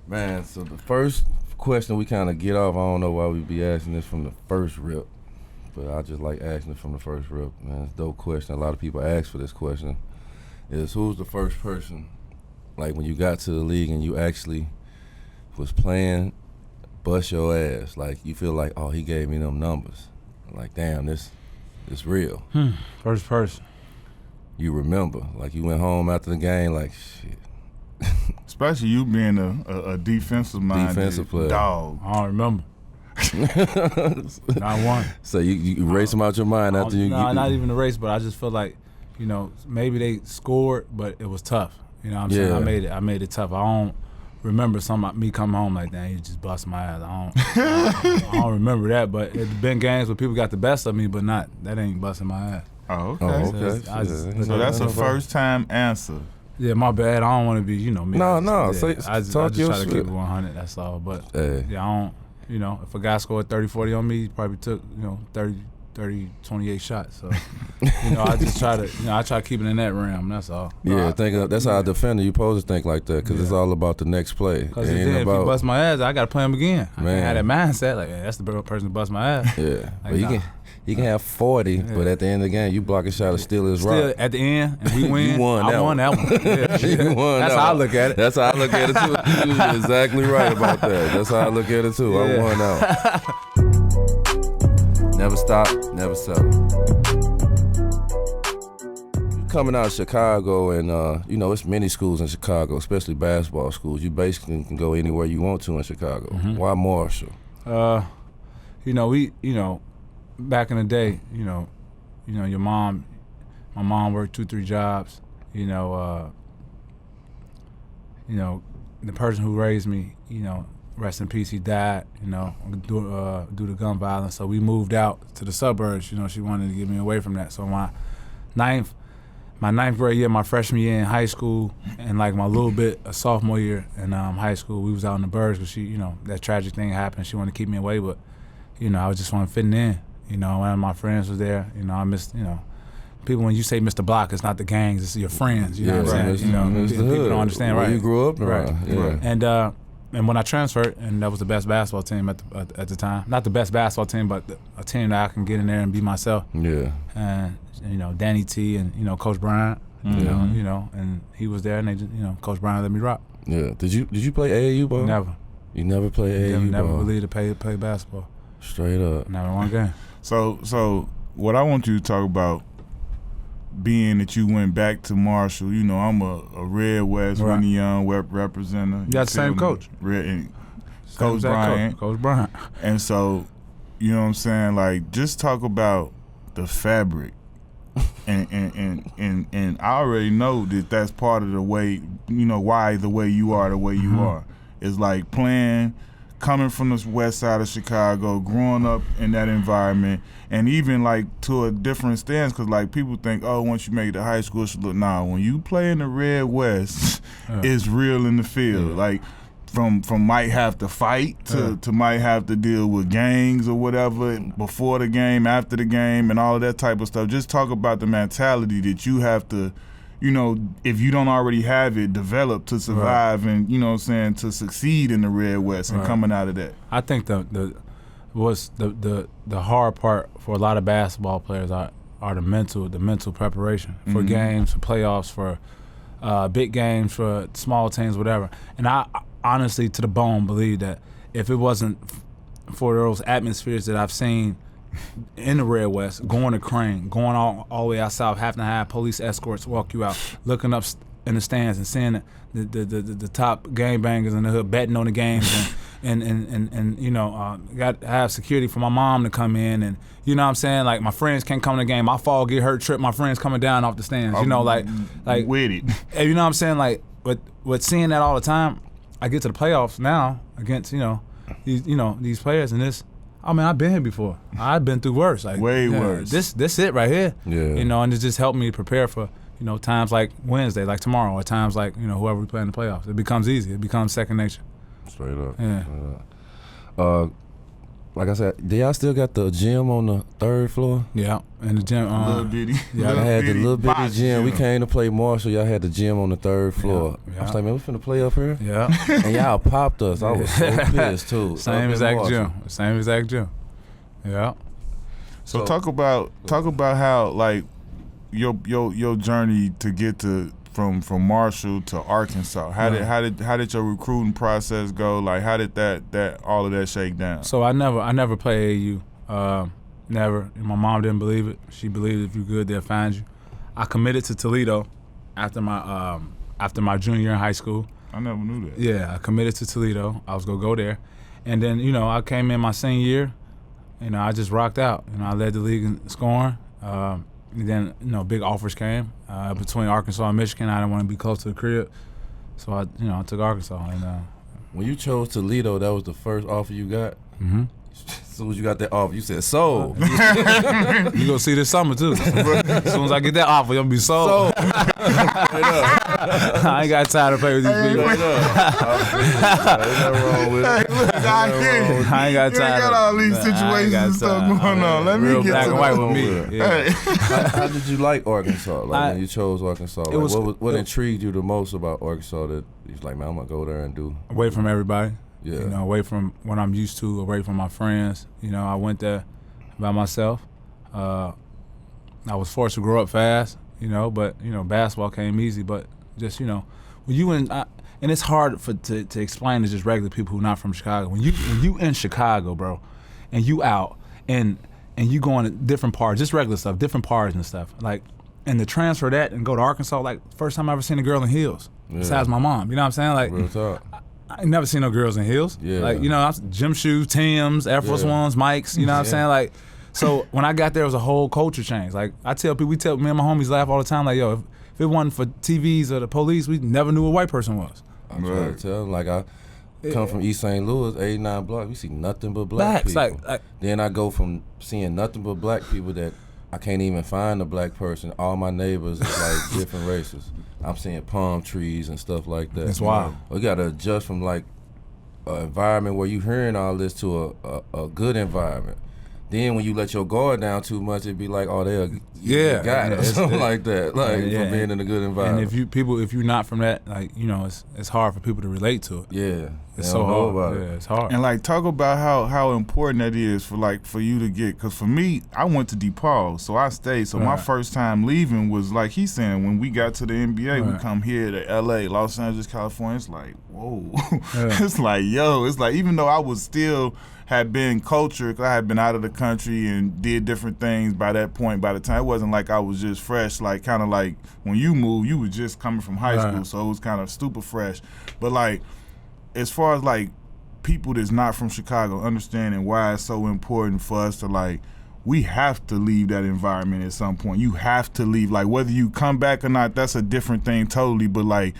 Man, so the first question we kind of get off, I don't know why we be asking this from the first rip, but I just like asking it from the first rip. Man, it's a dope question. A lot of people ask for this question. Is who's the first person, like when you got to the league and you actually was playing, bust your ass, like you feel like, oh, he gave me them numbers. Like, damn, this real. First person. You remember, like you went home after the game, like, shit. Especially you being a defensive player. Dog. I don't remember. Not one. So you erase them out your mind after you. No, not even the race, but I just feel like, maybe they scored, but it was tough. You know what I'm saying? I made it tough. I don't remember me coming home like that. You just bust my ass. I don't remember that, but it's been games where people got the best of me, but that ain't busting my ass. Oh, okay. So that's a first time answer. Yeah, my bad. I don't want to be, me. No. I just try to keep it 100. That's all. But hey. I don't. If a guy scored 30, 40 on me, he probably took 30, 28 shots. So I just try to I try to keep it in that realm. That's all. Yeah, that's how a defender you supposed to think like that because it's all about the next play. Because if he bust my ass, I got to play him again. I can't have that mindset like that's the person that bust my ass. Yeah, like, but he can have 40, but at the end of the game, you block a shot and steal his rock. Still, at the end, and we win, you won I won that one. Yeah. You won That's how I look at it. That's how I look at it, too. You're exactly right about that. That's how I look at it, too. Yeah. I won that one. Never stop, never settle. Coming out of Chicago, and, it's many schools in Chicago, especially basketball schools. You basically can go anywhere you want to in Chicago. Mm-hmm. Why Marshall? Back in the day, your mom, my mom worked 2-3 jobs. The person who raised me, rest in peace, he died, due to gun violence. So we moved out to the suburbs. She wanted to get me away from that. So my ninth grade year, my freshman year in high school, and like my little bit of sophomore year in high school, we was out in the burbs because she, that tragic thing happened. She wanted to keep me away, but I was just want to fit in. One of my friends was there. I missed, people, when you say Mr. Block, it's not the gangs, it's your friends. You know what I'm saying? People don't understand, right? You grew up around. Right. Yeah. And when I transferred, and that was the best basketball team at the time. Not the best basketball team, but a team that I can get in there and be myself. Yeah. And, Danny T and, Coach Bryant, and he was there, and they just, Coach Bryant let me rock. Yeah. Did you play AAU ball? Never. You never played AAU ball? Never believed to play basketball. Straight up. Never one game. So what I want you to talk about, being that you went back to Marshall, I'm a Red West, right. Winnie Young representative. You got the same coach. Coach Bryant. Coach Bryant. And so, you know what I'm saying? Like, just talk about the fabric. and I already know that that's part of the way, why the way you are the way you are. It's like coming from the west side of Chicago, growing up in that environment, and even like to a different stance, because like people think, oh, once you make it to high school, it should look. Nah, when you play in the Red West, it's real in the field. Yeah. Like from might have to fight to might have to deal with gangs or whatever before the game, after the game, and all of that type of stuff. Just talk about the mentality that you have to, if you don't already have it, develop to survive and, to succeed in the Red West and coming out of that. I think the hard part for a lot of basketball players are the mental preparation for games, for playoffs, for big games, for small teams, whatever. And I honestly, to the bone, believe that if it wasn't for those atmospheres that I've seen in the Red West, going to Crane, going all the way out south, having to have police escorts walk you out, looking up in the stands and seeing the top game bangers in the hood betting on the games and got to have security for my mom to come in, and you know what I'm saying, like my friends can't come to the game, I fall, get hurt, trip, my friends coming down off the stands, like with it. And you know what I'm saying, like with seeing that all the time, I get to the playoffs now against these players, and this. I mean, I've been here before. I've been through worse. Like way worse. This it right here. Yeah. And it just helped me prepare for, times like Wednesday, like tomorrow, or times like, whoever we play in the playoffs. It becomes easy. It becomes second nature. Straight up. Yeah. Straight up. like I said, do y'all still got the gym on the 3rd floor? Yeah, and the gym. Little bitty. Yeah, I had the little bitty box gym. We came to play Marshall. Y'all had the gym on the 3rd floor. Yeah. I was like, man, we finna play up here. Yeah, And y'all popped us. I was so pissed too. same exact gym. Same exact gym. Yeah. So talk about how like your journey to get to from Marshall to Arkansas. How did your recruiting process go? Like how did that all of that shake down? So I never played AAU. Never. And my mom didn't believe it. She believed if you're good, they'll find you. I committed to Toledo after my junior year in high school. I never knew that. Yeah, I committed to Toledo. I was gonna go there, and then I came in my senior year. I just rocked out. I led the league in scoring. And then, big offers came between Arkansas and Michigan. I didn't want to be close to the crib, so I took Arkansas. And when you chose Toledo, that was the first offer you got? Mm-hmm. As soon as you got that offer, you said, sold. You gonna see this summer, too. As soon as I get that offer, you'll be sold. I ain't got time to play with these people. Ain't nothing wrong with it. I ain't got time. You got all these situations and stuff going on. Let me real get black to and white with me. Yeah. How did you like Arkansas? Like when you chose Arkansas, what intrigued you the most about Arkansas that you was like, man, I'm gonna go there and do? Away from everybody. Yeah. Away from what I'm used to, away from my friends. I went there by myself. I was forced to grow up fast, but basketball came easy. But just when you and it's hard to explain to just regular people who are not from Chicago. When you in Chicago, bro, and you out and you going to different parts, just regular stuff, different parts and stuff, like, and to transfer that and go to Arkansas, like first time I ever seen a girl in heels, besides my mom. You know what I'm saying? Like, real talk. I ain't never seen no girls in heels. Yeah. Like, gym shoes, Timbs, Air Force Ones, Mikes, you know what I'm saying? Like, so when I got there, it was a whole culture change. Like, me and my homies laugh all the time, like, yo, if it wasn't for TVs or the police, we never knew what a white person was. I try to tell them, like, I come from East St. Louis, 89 block, we see nothing but black people. Like, then I go from seeing nothing but black people that I can't even find a black person. All my neighbors is like different races. I'm seeing palm trees and stuff like that. That's wild. We got to adjust from like an environment where you hearing all this to a good environment. Then when you let your guard down too much, it'd be like, oh, they're guy or something like that. Like for being in a good environment. And if you're not from that, like, it's hard for people to relate to it. Yeah. It's so hard. Yeah, it's hard. And like talk about how important that is for you to get. Because for me, I went to DePaul, so I stayed. So my first time leaving was like he's saying when we got to the NBA, we come here to LA, Los Angeles, California. It's like whoa. It's like it's like even though I was still had been cultured, I had been out of the country and did different things by that point. By the time, it wasn't like I was just fresh, like kind of like when you moved, you was just coming from high school, so it was kind of super fresh. But like, as far as like people that's not from Chicago, understanding why it's so important for us to like, we have to leave that environment at some point. You have to leave. Like whether you come back or not, that's a different thing totally. But like,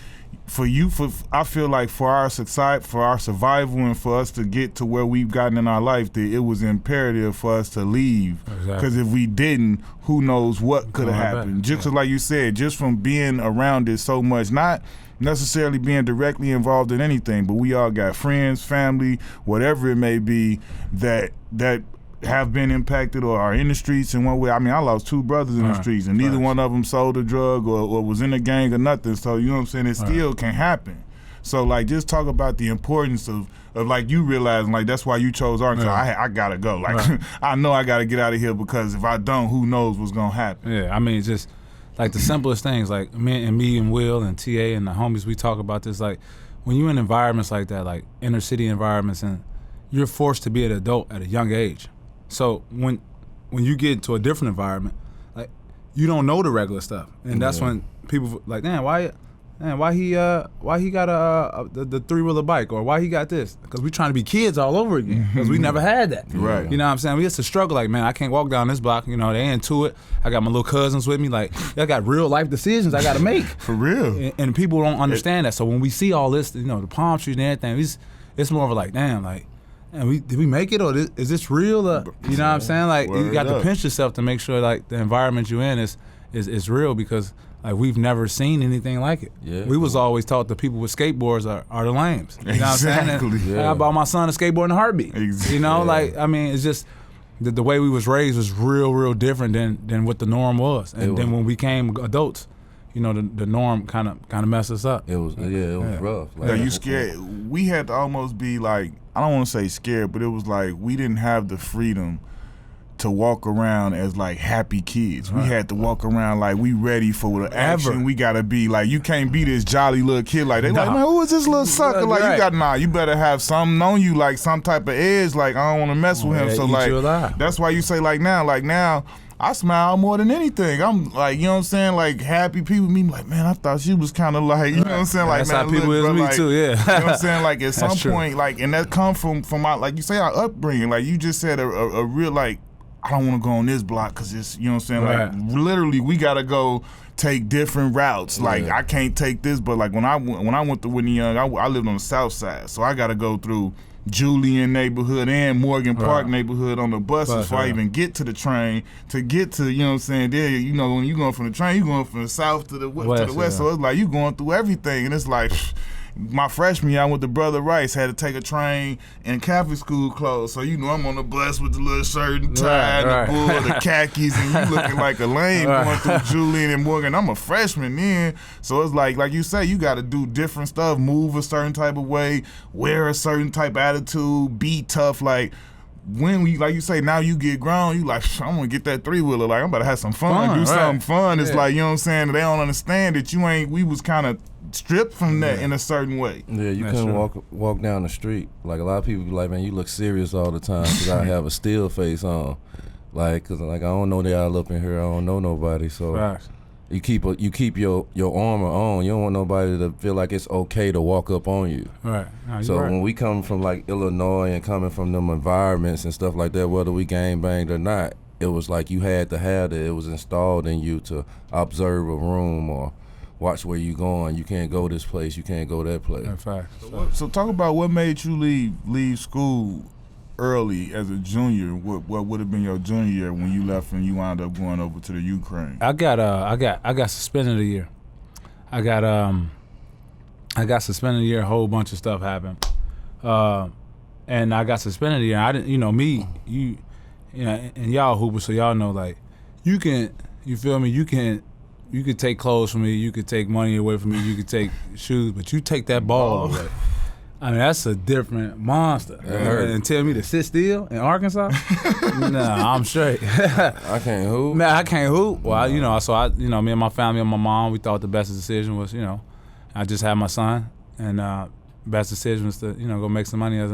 I feel like for our society, for our survival, and for us to get to where we've gotten in our life, that it was imperative for us to leave. Because if we didn't, who knows what could have happened. Just like you said, just from being around it so much, not necessarily being directly involved in anything, but we all got friends, family, whatever it may be, that have been impacted or are in the streets in one way. I mean, I lost two brothers in the streets, and neither one of them sold a drug or was in a gang or nothing. So, you know what I'm saying? It still can happen. So, like, just talk about the importance of like, you realizing, like, that's why you chose Arkansas. I got to go. Like, I know I got to get out of here because if I don't, who knows what's going to happen. Yeah, I mean, just, like, the simplest things, like, me and Will and TA and the homies, we talk about this, like, when you're in environments like that, like inner city environments, and you're forced to be an adult at a young age. So when you get into a different environment, like, you don't know the regular stuff, and that's when people like, why he got the 3-wheeler bike, or why he got this? Because we trying to be kids all over again, because we never had that. Right. You know what I'm saying? We used to struggle, like, man, I can't walk down this block. They into it. I got my little cousins with me. Like, I got real life decisions I got to make. For real. And people don't understand that. So when we see all this, the palm trees and everything, it's more of a like, damn, like, did we make it, or is this real? You know what I'm saying? Like, you got to pinch yourself to make sure like the environment you're in is real, because Like, we've never seen anything like it. Yeah. We was always taught the people with skateboards are the lames. You know what I'm saying? Exactly. And I bought my son a skateboard in a heartbeat. Exactly. You know, Yeah. like, I mean, it's just the way we was raised was real different than what the norm was. And then when we became adults, you know, the norm kind of messed us up. It was rough. Like, Are you scared? We had to almost be like, I don't want to say scared, but it was like we didn't have the freedom to walk around as like happy kids. We had to walk around like we ready for the action. We gotta be like, you can't be this jolly little kid. Like they like, man, who is this little sucker? Like you better have something on you, like some type of edge. Like I don't want to mess with him. So like that's why you say like now. I smile more than anything. I'm like, you know what I'm saying? Like happy people meet me like, man, I thought she was kind of like, you know what I'm saying? Like, that's man, how people is me too, yeah. You know what I'm saying? Like at some true. point, like, and that come from our, like you say, our upbringing. Like you just said a real like, I don't want to go on this block because it's, you know what I'm saying? Like literally we got to go take different routes. Like I can't take this, but like when I went to Whitney Young, I lived on the south side. So I got to go through Julian neighborhood and Morgan Park neighborhood on the buses before I even get to the train to get to, you know what I'm saying, there, you know, when you going from the train, you going from the south to the west. So it's like you going through everything. And it's like, my freshman year, I went to Brother Rice, had to take a train in Catholic school clothes. So, you know, I'm on the bus with the little shirt and tie and the bull, the khakis, and you looking like a lame going through Julian and Morgan. I'm a freshman then. So it's like you say, you got to do different stuff, move a certain type of way, wear a certain type of attitude, be tough. Like, when we, like you say, now you get grown, you like, I'm gonna get that 3-wheeler. Like, I'm about to have some fun, do something fun. It's like, you know what I'm saying? They don't understand that we was kind of stripped from that in a certain way. Yeah, you couldn't walk down the street. Like a lot of people be like, man, you look serious all the time because I have a still face on. Like, cause like I don't know they all up in here. I don't know nobody. So you keep your armor on. You don't want nobody to feel like it's okay to walk up on you. Right. No, so when we come from like Illinois and coming from them environments and stuff like that, whether we gang banged or not, it was like you had to have it. It was installed in you to observe a room or watch where you going. You can't go this place. You can't go that place. So talk about what made you leave school early as a junior. What would have been your junior year when you left and you wound up going over to the Ukraine? I got suspended a year. I got suspended a year. A whole bunch of stuff happened, and I got suspended a year. I didn't, you know, and y'all hoopers, so y'all know like you feel me? You could take clothes from me, you could take money away from me, you could take shoes, but you take that ball away. I mean, that's a different monster. And tell me to sit still in Arkansas? Nah, I'm straight. I can't hoop. Man, I can't hoop. Well, me and my family and my mom, we thought the best decision was, I just had my son, and best decision was to, go make some money as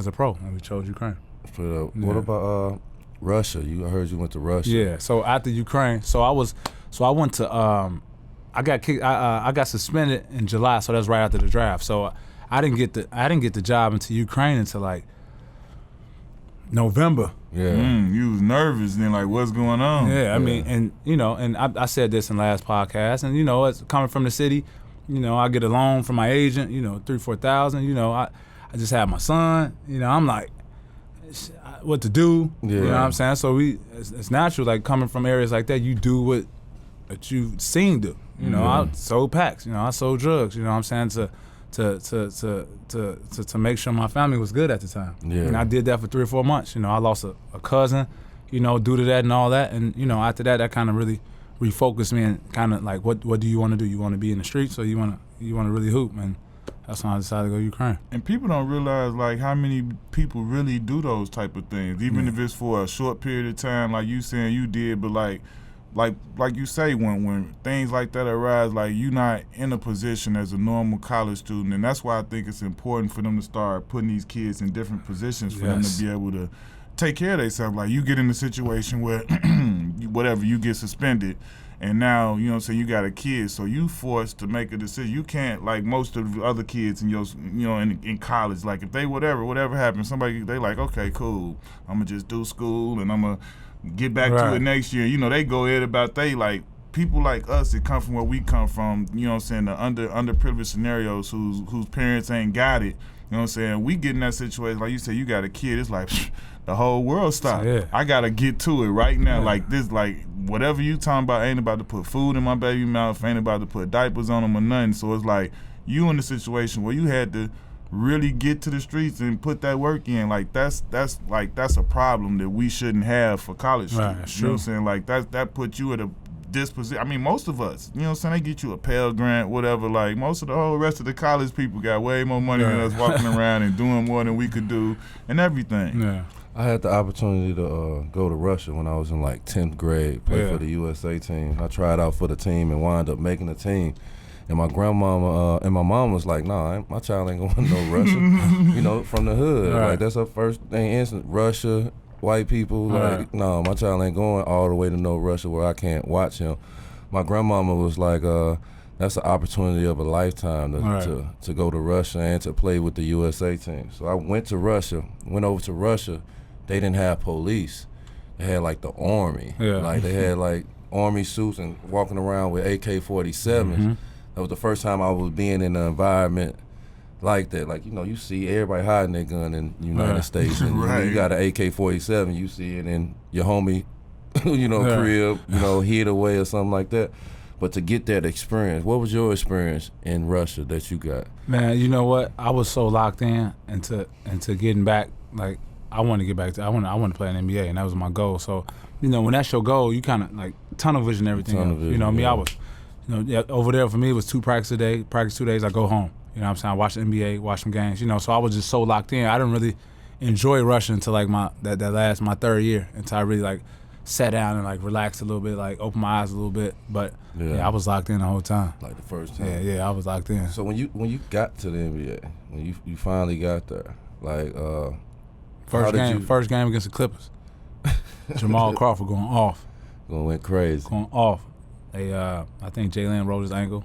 a pro, and we chose Ukraine. What about Russia? I heard you went to Russia. Yeah. So after Ukraine, I went to I got kicked. I got suspended in July, so that's right after the draft. So I didn't get the job into Ukraine until like November. Yeah. You was nervous then, like what's going on? Yeah. I mean, and I said this in last podcast, and it's coming from the city. I get a loan from my agent. $3,000-4,000. I just had my son. I'm like, what to do? Yeah. You know what I'm saying? So it's natural, like coming from areas like that, you do what you've seen do. I sold packs. I sold drugs. You know what I'm saying? To make sure my family was good at the time. Yeah. And I did that for 3 or 4 months. I lost a cousin, due to that and all that. And after that kind of really refocused me and kind of like, what do you want to do? You want to be in the streets, or you want to really hoop? And that's when I decided to go to Ukraine. And people don't realize like how many people really do those type of things, even if it's for a short period of time, like you saying you did. But like you say, when things like that arise, like you're not in a position as a normal college student, and that's why I think it's important for them to start putting these kids in different positions for them to be able to take care of themselves. Like you get in a situation where whatever, you get suspended. And now, you got a kid, so you forced to make a decision. You can't, like most of the other kids in your, in college, like if they whatever happens, they like, okay, cool, I'm gonna just do school and I'm gonna get back to it next year. They go ahead about like people like us that come from where we come from, the underprivileged scenarios whose parents ain't got it. We get in that situation, like you said, you got a kid, it's like the whole world stopped. I gotta get to it right now. Like this, like whatever you talking about ain't about to put food in my baby mouth, ain't about to put diapers on them or nothing. So it's like you in a situation where you had to really get to the streets and put that work in. Like that's a problem that we shouldn't have for college students. You know what I'm saying? Like that puts you at a disposition. I mean, most of us, you know what I'm saying, they get you a Pell Grant, whatever. Like most of the whole rest of the college people got way more money than us, walking around and doing more than we could do and everything. Yeah. I had the opportunity to go to Russia when I was in like 10th grade, play for the USA team. I tried out for the team and wound up making the team. And my grandmama and my mom was like, "Nah, my child ain't going to no Russia." You know, from the hood. Right. Like that's her first thing instant. Russia, white people. Like, no, my child ain't going all the way to no Russia where I can't watch him. My grandmama was like, that's an opportunity of a lifetime to go to Russia and to play with the USA team. So I went over to Russia. They didn't have police. They had like the army. Yeah. Like they had like army suits and walking around with AK-47s. That was the first time I was being in an environment like that. Like, you know, you see everybody hiding their gun in the United States. And you got an AK-47, you see it in your homie, crib, hid away or something like that. But to get that experience, what was your experience in Russia that you got? Man, you know what? I was so locked in into getting back. Like, I wanted to get back to, I wanted to play in the NBA, and that was my goal. So, when that's your goal, you kind of like tunnel vision everything. I was, over there for me it was 2 practice a day. Practice 2 days, I go home. You know what I'm saying? I watch the NBA, watch some games. So I was just so locked in. I didn't really enjoy Russia until like my 3rd year, until I really like sat down and like relaxed a little bit, like opened my eyes a little bit. But I was locked in the whole time. Like the first time. Yeah, I was locked in. So when you got to the NBA, when you finally got there, like first game against the Clippers, Jamal Crawford going off. Went crazy. Going off. I think Jalen rolled his ankle.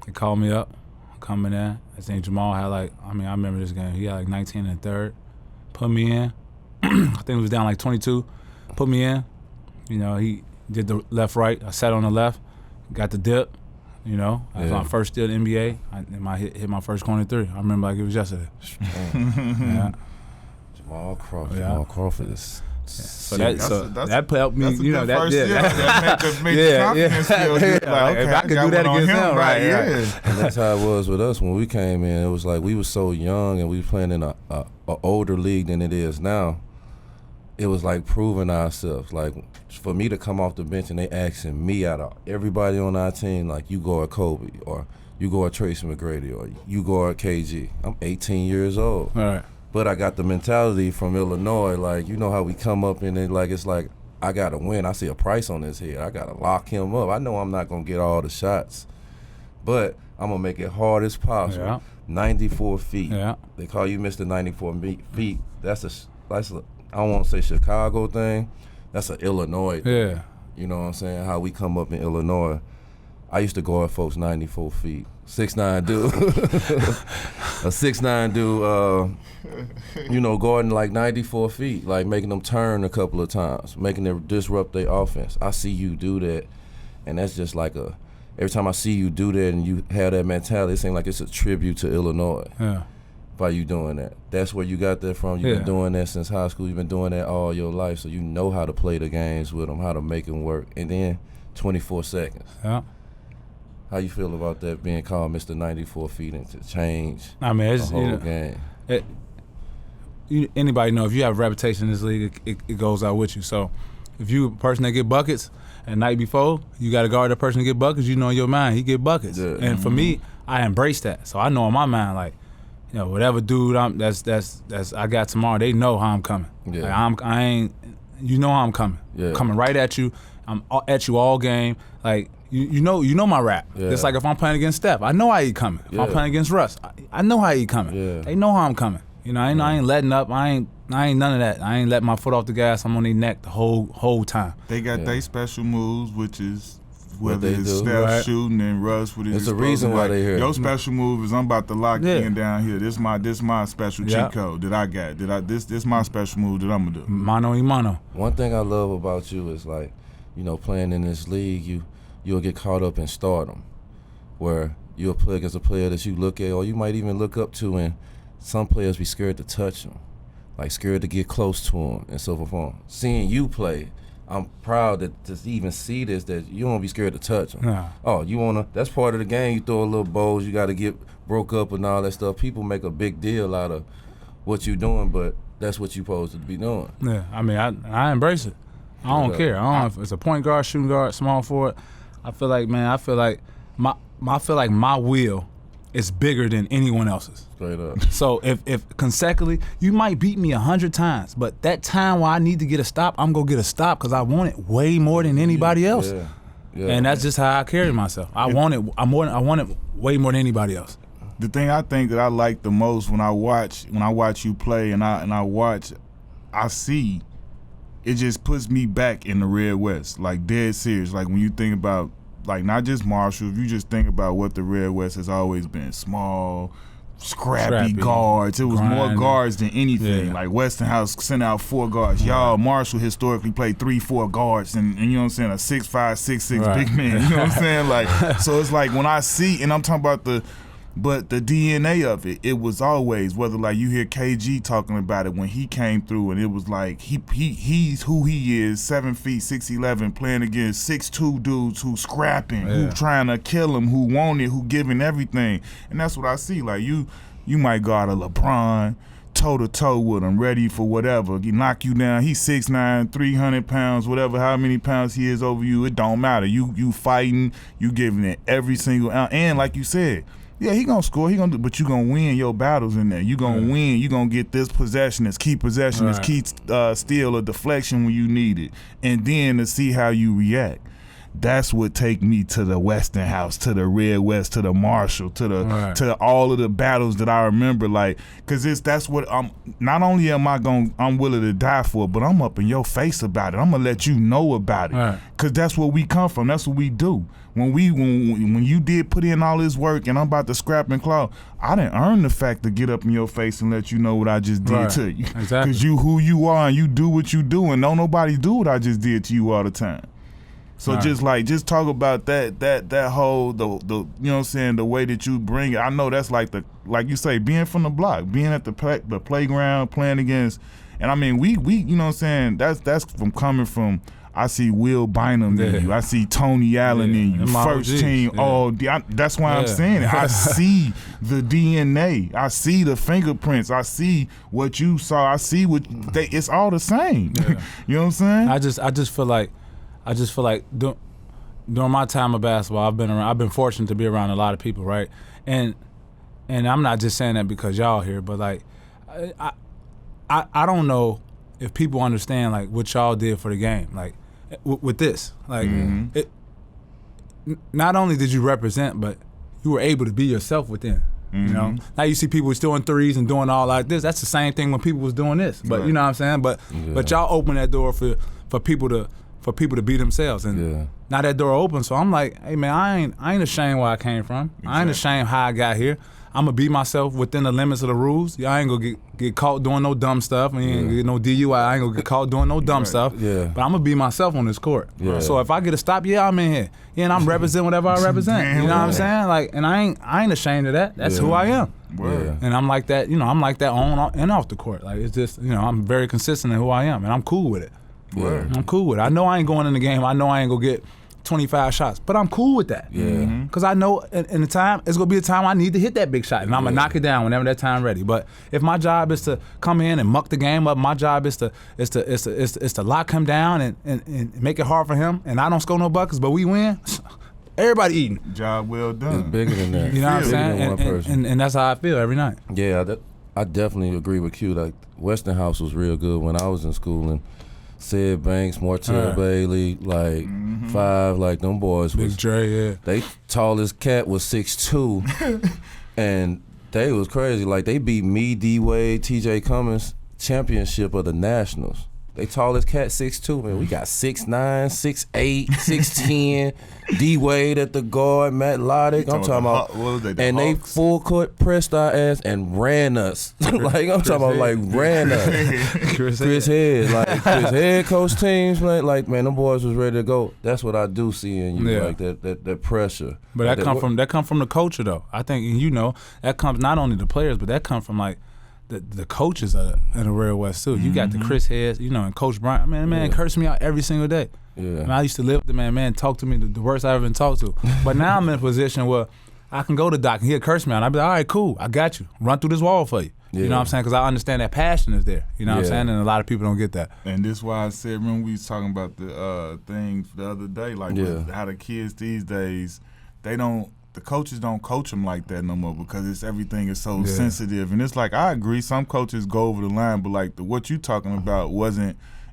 They called me up, coming in. I think Jamal had I remember this game. He had like 19 in the 3rd. Put me in. I think it was down like 22. Put me in. He did the left-right. I sat on the left, got the dip. I was my first steal in the NBA. I hit my first corner 3. I remember like it was yesterday. Jamal Crawford. Jamal Crawford is... So that helped me, that's a good first year. That made the confidence feel good. Like, okay, if I could do that against him, right? And that's how it was with us when we came in. It was like we were so young and we were playing in a older league than it is now. It was like proving ourselves. Like for me to come off the bench and they asking me out of everybody on our team, like you guard Kobe or you guard Tracy McGrady or you guard KG. I'm 18 years old. All right. But I got the mentality from Illinois, like, you know how we come up in it, like, it's like, I got to win. I see a price on his head. I got to lock him up. I know I'm not going to get all the shots, but I'm going to make it hard as possible. Yeah. 94 feet. Yeah. They call you Mr. 94 feet. That's I don't want to say Chicago thing. That's an Illinois thing. Yeah. You know what I'm saying? How we come up in Illinois. I used to guard folks 94 feet. 6'9" dude. A 6'9" dude, guarding like 94 feet, like making them turn a couple of times, making them disrupt their offense. I see you do that, and that's just like every time I see you do that and you have that mentality, it seems like it's a tribute to Illinois. Yeah. By you doing that. That's where you got that from. You've been doing that since high school. You've been doing that all your life, so you know how to play the games with them, how to make them work. And then 24 seconds. Yeah. How you feel about that being called Mr. 94 feet and to change it's, the whole game? Anybody know if you have a reputation in this league, it goes out with you. So if you a person that get buckets and night before, you got to guard that person to get buckets. In your mind, he get buckets. Yeah. And for me, I embrace that. So I know in my mind, like, whatever dude that's I got tomorrow, they know how I'm coming. Yeah. Like I ain't, how I'm coming. Yeah. Coming right at you. I'm at you all game. Like. You know my rap. Yeah. It's like if I'm playing against Steph, I know how he coming. If I'm playing against Russ, I know how he coming. Yeah. They know how I'm coming. I ain't letting up. I ain't none of that. I ain't letting my foot off the gas. I'm on their neck the whole time. They got their special moves, which is whether it's Steph shooting and Russ with his. It's a reason why they here. Your special move is I'm about to lock in down here. This my special cheat code that I got. This my special move that I'm gonna do. Mano y mano. One thing I love about you is like, playing in this league, you'll get caught up in stardom, where you'll play against a player that you look at or you might even look up to, and some players be scared to touch him, like scared to get close to him and so forth. Seeing you play, I'm proud to even see this, that you don't be scared to touch them. Nah. Oh, you wanna? That's part of the game. You throw a little bowls. You got to get broke up and all that stuff. People make a big deal out of what you doing, but that's what you supposed to be doing. Yeah, I mean, I embrace it. I don't care. I don't know if it's a point guard, shooting guard, small forward. I feel like my will is bigger than anyone else's. Straight up. So if consecutively, you might beat me 100 times, but that time where I need to get a stop, I'm gonna get a stop because I want it way more than anybody else. Yeah. Yeah. And that's just how I carry myself. I want it. I want it way more than anybody else. The thing I think that I like the most when I watch you play and I see, it just puts me back in the Red West, like dead serious. Like when you think about, like not just Marshall, if you just think about what the Red West has always been, small, scrappy guards. It was more guards than anything. Yeah. Like Westinghouse sent out 4 guards. Y'all, Marshall historically played 3-4 guards, and you know what I'm saying, a 6'5", 6'6" big man. You know what I'm saying? Like, so it's like when I see, and I'm talking about the DNA of it, it was always, whether like you hear KG talking about it when he came through, and it was like he's who he is, 7 feet 6'11", playing against 6'2" dudes who scrapping, who trying to kill him, who want it, who giving everything. And that's what I see. Like you might guard a LeBron toe to toe with him, ready for whatever. He knock you down. He's 6'9", 300 pounds, whatever, how many pounds he is over you, it don't matter. You fighting, you giving it every single ounce. And like you said, yeah, he gonna score. But you gonna win your battles in there. You gonna win. You gonna get this possession, this key possession, this key steal or deflection when you need it, and then to see how you react. That's what take me to the Westinghouse, to the Red West, to the Marshall, to all of the battles that I remember. Like, cause that's what I'm. Not only am I'm willing to die for, but I'm up in your face about it. I'm gonna let you know about it, cause that's where we come from. That's what we do. When you did put in all this work, and I'm about to scrap and claw, I didn't earn the fact to get up in your face and let you know what I just did to you. Exactly. Cause you who you are and you do what you do, and don't nobody do what I just did to you all the time. So just talk about that whole the you know what I'm saying, the way that you bring it. I know that's like you say, being from the block, being at the playground, playing against, and I mean we you know what I'm saying, that's from coming from. I see Will Bynum in you. I see Tony Allen in you. First team. That's why I'm saying it. I see the DNA. I see the fingerprints. I see what you saw. I see what it's all the same. Yeah. You know what I'm saying? I just feel like during my time of basketball, I've been fortunate to be around a lot of people, right? And I'm not just saying that because y'all here, but like I don't know if people understand like what y'all did for the game, like with this, like it. Not only did you represent, but you were able to be yourself within. You know, now you see people still in threes and doing all like this. That's the same thing when people was doing this. But you know what I'm saying. But y'all open that door for people to be themselves, and now that door open. So I'm like, hey man, I ain't ashamed where I came from. Exactly. I ain't ashamed how I got here. I'm gonna be myself within the limits of the rules. I ain't gonna get caught doing no dumb stuff. I ain't gonna get no DUI. I ain't gonna get caught doing no dumb stuff. Yeah. But I'm gonna be myself on this court. Yeah. So if I get a stop, I'm in here. Yeah, and I'm representing whatever I represent. You know what I'm saying? Like, and I ain't ashamed of that. That's who I am. Yeah. And I'm like that. You know, I'm like that on and off the court. Like, it's just, you know, I'm very consistent in who I am, and I'm cool with it. Yeah. I'm cool with it. I know I ain't going in the game. I know I ain't gonna get 25 shots, but I'm cool with that. Yeah. Because I know in the time, it's gonna be a time I need to hit that big shot, and I'm gonna knock it down whenever that time ready. But if my job is to come in and muck the game up, my job is to lock him down and make it hard for him, and I don't score no buckets, but we win. Everybody eating. Job well done. It's bigger than that. You know what I'm saying? And that's how I feel every night. Yeah, I definitely agree with Q. Like, Westinghouse was real good when I was in school, and Sid Banks, Martell Bailey, like Five, like them boys was Big Dre, yeah. They tallest cat was 6'2", and they was crazy. Like, they beat me, D Wade, TJ Cummins, championship of the Nationals. They tallest cat 6'2", man. We got 6'9", 6'8", 6'10", D Wade at the guard, Matt Loddick. I'm talking about, and they full court pressed our ass and ran us. Like, I'm talking about, like, ran us. Chris Head, like Chris Head coach teams, like man, them boys was ready to go. That's what I do see in you, like that pressure. But that come from the culture though. I think, and you know, that comes not only the players, but that comes from like the coaches are in the real West too. You got the Chris Heads, you know, and Coach Bryant. Man, curse me out every single day. Yeah. Man, I used to live with the man, talk to me the worst I've ever been talked to. But now I'm in a position where I can go to Doc and he'll curse me out. And I'll be like, all right, cool, I got you. Run through this wall for you. Yeah. You know what I'm saying? Because I understand that passion is there. You know what I'm saying? And a lot of people don't get that. And this is why I said, remember we was talking about the thing the other day, like with how the kids these days, the coaches don't coach them like that no more because everything is so sensitive. And it's like, I agree, some coaches go over the line, but like what you talking about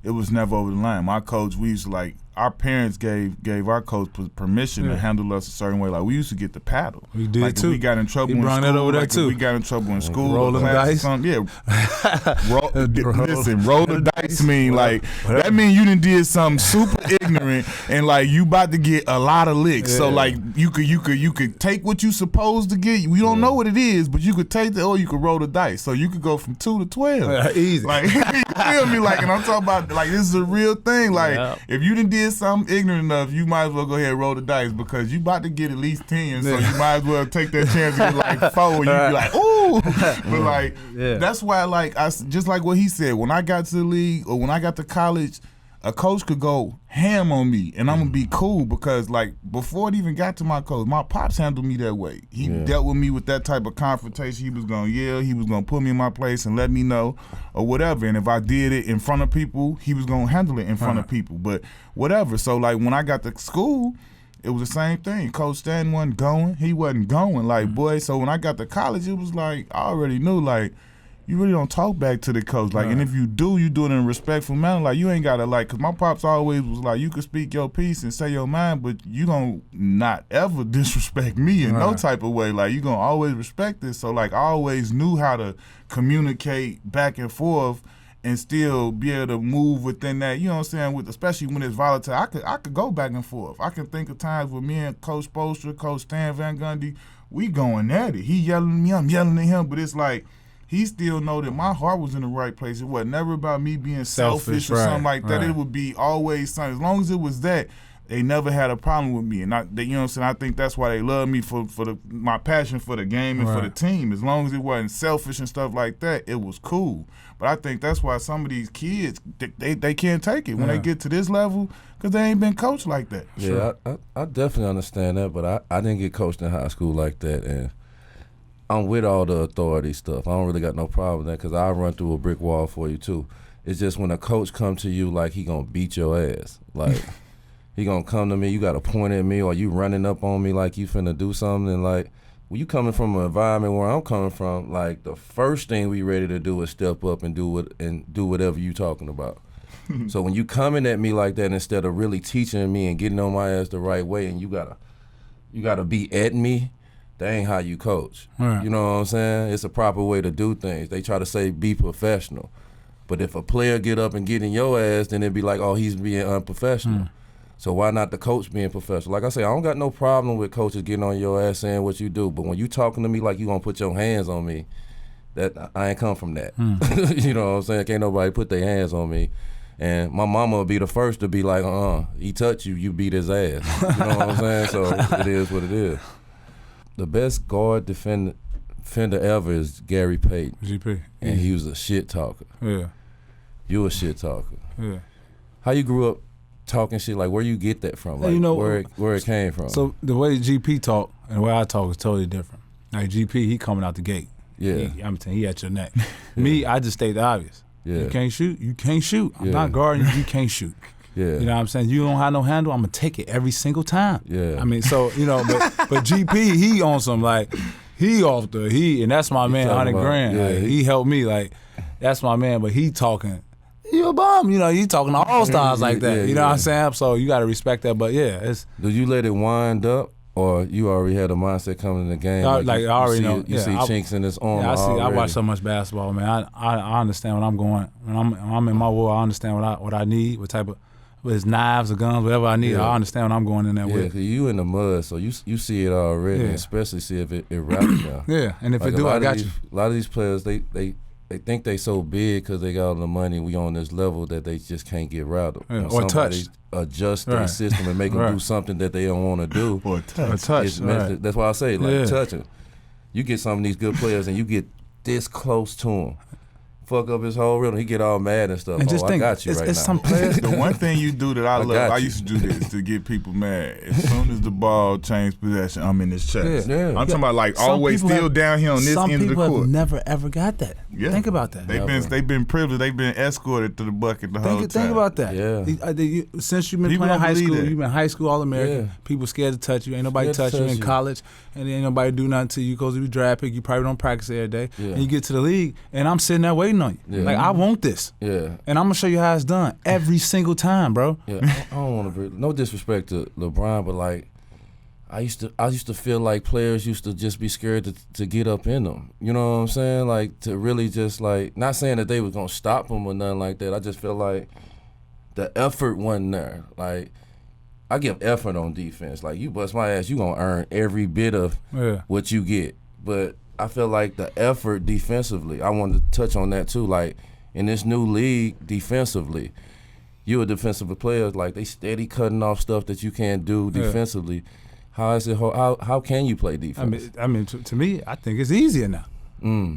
it was never over the line. My coach, we used to like, our parents gave our coach permission to handle us a certain way. Like we used to get the paddle. We did like, too. If we got in trouble in school. That over there like too. If we got in trouble in school. Rolling dice. Roll the dice mean like that mean you done did something super ignorant and like you about to get a lot of licks. So like you could take what you supposed to get. We don't know what it is, but you could take or you could roll the dice. So you could go from 2 to 12. Easy. Like you feel me? Like, and I'm talking about like this is a real thing. Like if you done did something ignorant enough, you might as well go ahead and roll the dice because you about to get at least 10. So you might as well take that chance to get like 4 and you be like, ooh. But like that's why like I just like what he said, when I got to the league or when I got to college, a coach could go ham on me and I'm gonna be cool because like before it even got to my coach, my pops handled me that way. He dealt with me with that type of confrontation. He was gonna yell, he was gonna put me in my place and let me know or whatever. And if I did it in front of people, he was gonna handle it in front of people. But whatever. So like when I got to school, it was the same thing. Coach Stanton wasn't going. He wasn't going. Like, boy, so when I got to college, it was like, I already knew, like, you really don't talk back to the coach. Like, and if you do, you do it in a respectful manner. Like, you ain't got to, like, because my pops always was like, you can speak your piece and say your mind, but you don't not ever disrespect me in no type of way. Like, you going to always respect this. So, like, I always knew how to communicate back and forth and still be able to move within that, you know what I'm saying, especially when it's volatile. I could go back and forth. I can think of times with me and Coach Bolster, Coach Stan Van Gundy, we going at it. He yelling at me, I'm yelling at him, but it's like he still know that my heart was in the right place. It was never about me being selfish or something like that. It would be always something. As long as it was that, they never had a problem with me. And you know what I'm saying, I think that's why they love me for my passion for the game and for the team. As long as it wasn't selfish and stuff like that, it was cool. But I think that's why some of these kids, they can't take it when they get to this level because they ain't been coached like that. Yeah, I definitely understand that, but I didn't get coached in high school like that. And I'm with all the authority stuff. I don't really got no problem with that because I'll run through a brick wall for you too. It's just when a coach come to you like he going to beat your ass. Like he going to come to me, you got to point at me or you running up on me like you finna do something. And like, when you coming from an environment where I'm coming from, like the first thing we ready to do is step up and do whatever you talking about. So when you coming at me like that instead of really teaching me and getting on my ass the right way, and you gotta be at me, that ain't how you coach. Right. You know what I'm saying? It's a proper way to do things. They try to say be professional, but if a player get up and get in your ass, then it'd be like, oh, he's being unprofessional. So why not the coach being professional? Like I say, I don't got no problem with coaches getting on your ass saying what you do, but when you talking to me like you gonna put your hands on me, that I ain't come from that. You know what I'm saying? Can't nobody put their hands on me. And my mama will be the first to be like, he touched you, you beat his ass. You know what I'm saying? So it is what it is. The best guard defender ever is Gary Payton. GP. And he was a shit talker. Yeah. You a shit talker. Yeah. How you grew up talking shit, like where you get that from? Like, you know, where it came from? So the way GP talk and the way I talk is totally different. Like GP, he coming out the gate. Yeah. I'm telling you, he at your neck. Me, I just state the obvious. Yeah. You can't shoot, you can't shoot. I'm not guarding you, you can't shoot. Yeah. You know what I'm saying? You don't have no handle, I'm gonna take it every single time. Yeah. I mean, so, you know, but GP, he on some like, he off the, and that's my man, 100 grand. Yeah, like, he helped me, like, that's my man, but he talking, you a bum, you know, he talking to all-stars like that. You know what I'm saying? So you gotta respect that, but yeah, it's. Do you let it wind up? Or you already had a mindset coming in the game? I already know. You see chinks in his armor. Yeah, I already. watch so much basketball, man. I understand what I'm going. When I'm in my world, I understand what I need, what type of, with his knives or guns, whatever I need. I understand what I'm going in there with. Yeah, because you in the mud, so you see it already, especially see if it wraps down. Yeah, and if it do, I got you. A lot of these players, they think they so big because they got all the money. We on this level that they just can't get rattled. Yeah, or touched. Adjust their system and make them do something that they don't want to do. Or touch. That's why I say, like, touching. You get some of these good players and you get this close to him. Fuck up his whole rhythm. He get all mad and stuff. And just think, I got you right it's now. some players. The one thing you do that I love, I you. used to do this to get people mad. As soon as the ball changed possession, I'm in his chest. Yeah. I'm talking about like Some always people still have- down here on this Some end of the people court. have never ever got that. Yeah. Think about that. They've been privileged. They've been escorted to the bucket the whole time. Think about that. Yeah. Since you've been People playing don't high believe school, that. you've been high school All-American. Yeah. People scared to touch you. Ain't nobody Scared touch to you touch in you. college, and ain't nobody do nothing to you because you draft pick. You probably don't practice every day. Yeah. And you get to the league, and I'm sitting there waiting on you. Yeah. Like I want this, Yeah. and I'm gonna show you how it's done every single time, bro. Yeah, I don't want to. No disrespect to LeBron, but like, I used to feel like players used to just be scared to get up in them. You know what I'm saying? Like to really just like, not saying that they was gonna stop them or nothing like that. I just feel like the effort wasn't there. Like I give effort on defense. Like you bust my ass, you gonna earn every bit of what you get. But I feel like the effort defensively, I wanted to touch on that too. Like in this new league, defensively, you a defensive player, like they steady cutting off stuff that you can't do defensively. How is it? How can you play defense? I mean, to me, I think it's easier now.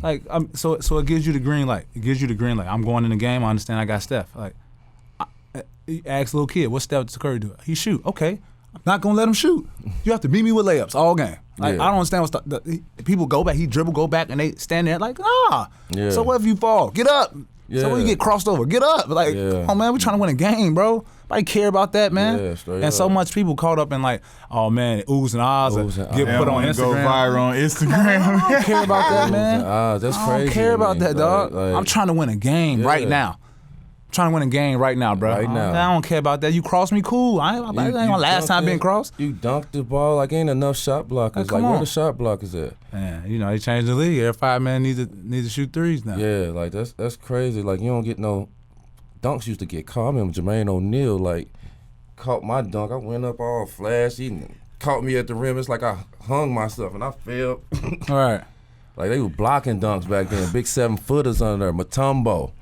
Like, so it gives you the green light. It gives you the green light. I'm going in the game. I understand I got Steph. Like, ask little kid, what Steph does Curry do? He shoot. Okay, I'm not gonna let him shoot. You have to beat me with layups all game. Like, I don't understand what people go back. He dribble, go back, and they stand there like, nah. Yeah. So what if you fall? Get up. So when you get crossed over, get up. Like, come on, man, we trying to win a game, bro. Nobody care about that, man. Yeah, straight and so up. much people caught up in like, oh man, oohs and ahs, get put on Instagram. Go viral on Instagram. I don't care about that, man. That's I crazy. don't care about that, dog. Like, I'm trying to win a game right now. Trying to win a game right now, bro. Right now. I don't care about that. You cross me, cool. I ain't my last time being crossed. You dunked the ball like ain't enough shot blockers. Like come where on. the shot blockers at? Man, you know they changed the league. Every 5 man needs to shoot threes now. Yeah, like that's crazy. Like you don't get no dunks used to get caught. I remember Jermaine O'Neal like caught my dunk. I went up all flashy and caught me at the rim. It's like I hung myself and I fell. All right. Like they were blocking dunks back then. Big 7-footers under there. Matumbo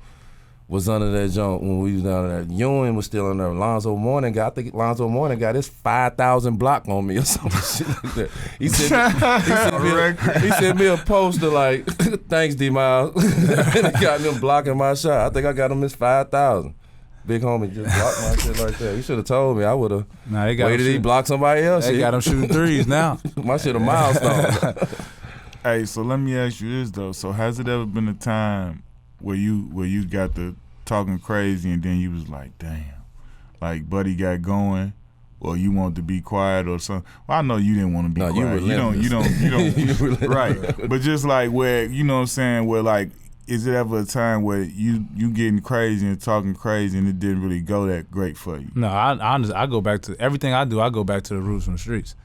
was under that jump when we was down there. Ewing was still under there. Lonzo Mourning got his 5,000 block on me or some shit like that. He sent me a poster like, thanks D-Miles. And he got him blocking my shot. I think I got him his 5,000. Big homie just blocked my shit like that. He should have told me. I would have waited he block somebody else. They got him shooting threes now. My shit a milestone. Hey, so let me ask you this though. So has it ever been a time where you got the talking crazy and then you was like, damn, like buddy got going, or you wanted to be quiet or something? Well, I know you didn't want to be quiet. You don't You right. But just like where, you know what I'm saying, where like, is it ever a time where you getting crazy and talking crazy and it didn't really go that great for you? No, I go back to everything I do. I go back to the roots from the streets.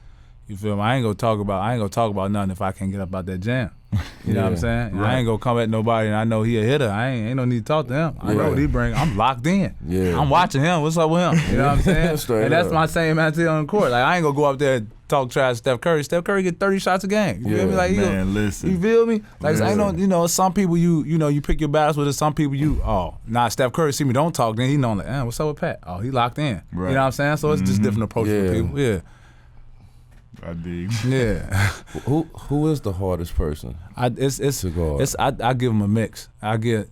You feel me? I ain't gonna talk about nothing if I can't get up out that jam. You know what I'm saying? Right. I ain't gonna come at nobody and I know he a hitter. I ain't no need to talk to him. I know what he bring. I'm locked in. Yeah. I'm watching him. What's up with him? You know what I'm saying? Straight and that's up. my same attitude on the court. Like I ain't gonna go up there and talk trash to Steph Curry. Steph Curry get 30 shots a game. You feel me? Like listen. You feel me? Like I Listen. know, some people you pick your battles with. Some people Steph Curry see me don't talk. Then he know like, what's up with Pat? Oh, he locked in. Right. You know what I'm saying? So it's just different approach for people. Yeah. I dig. Yeah. Who is the hardest person? I give him a mix. I get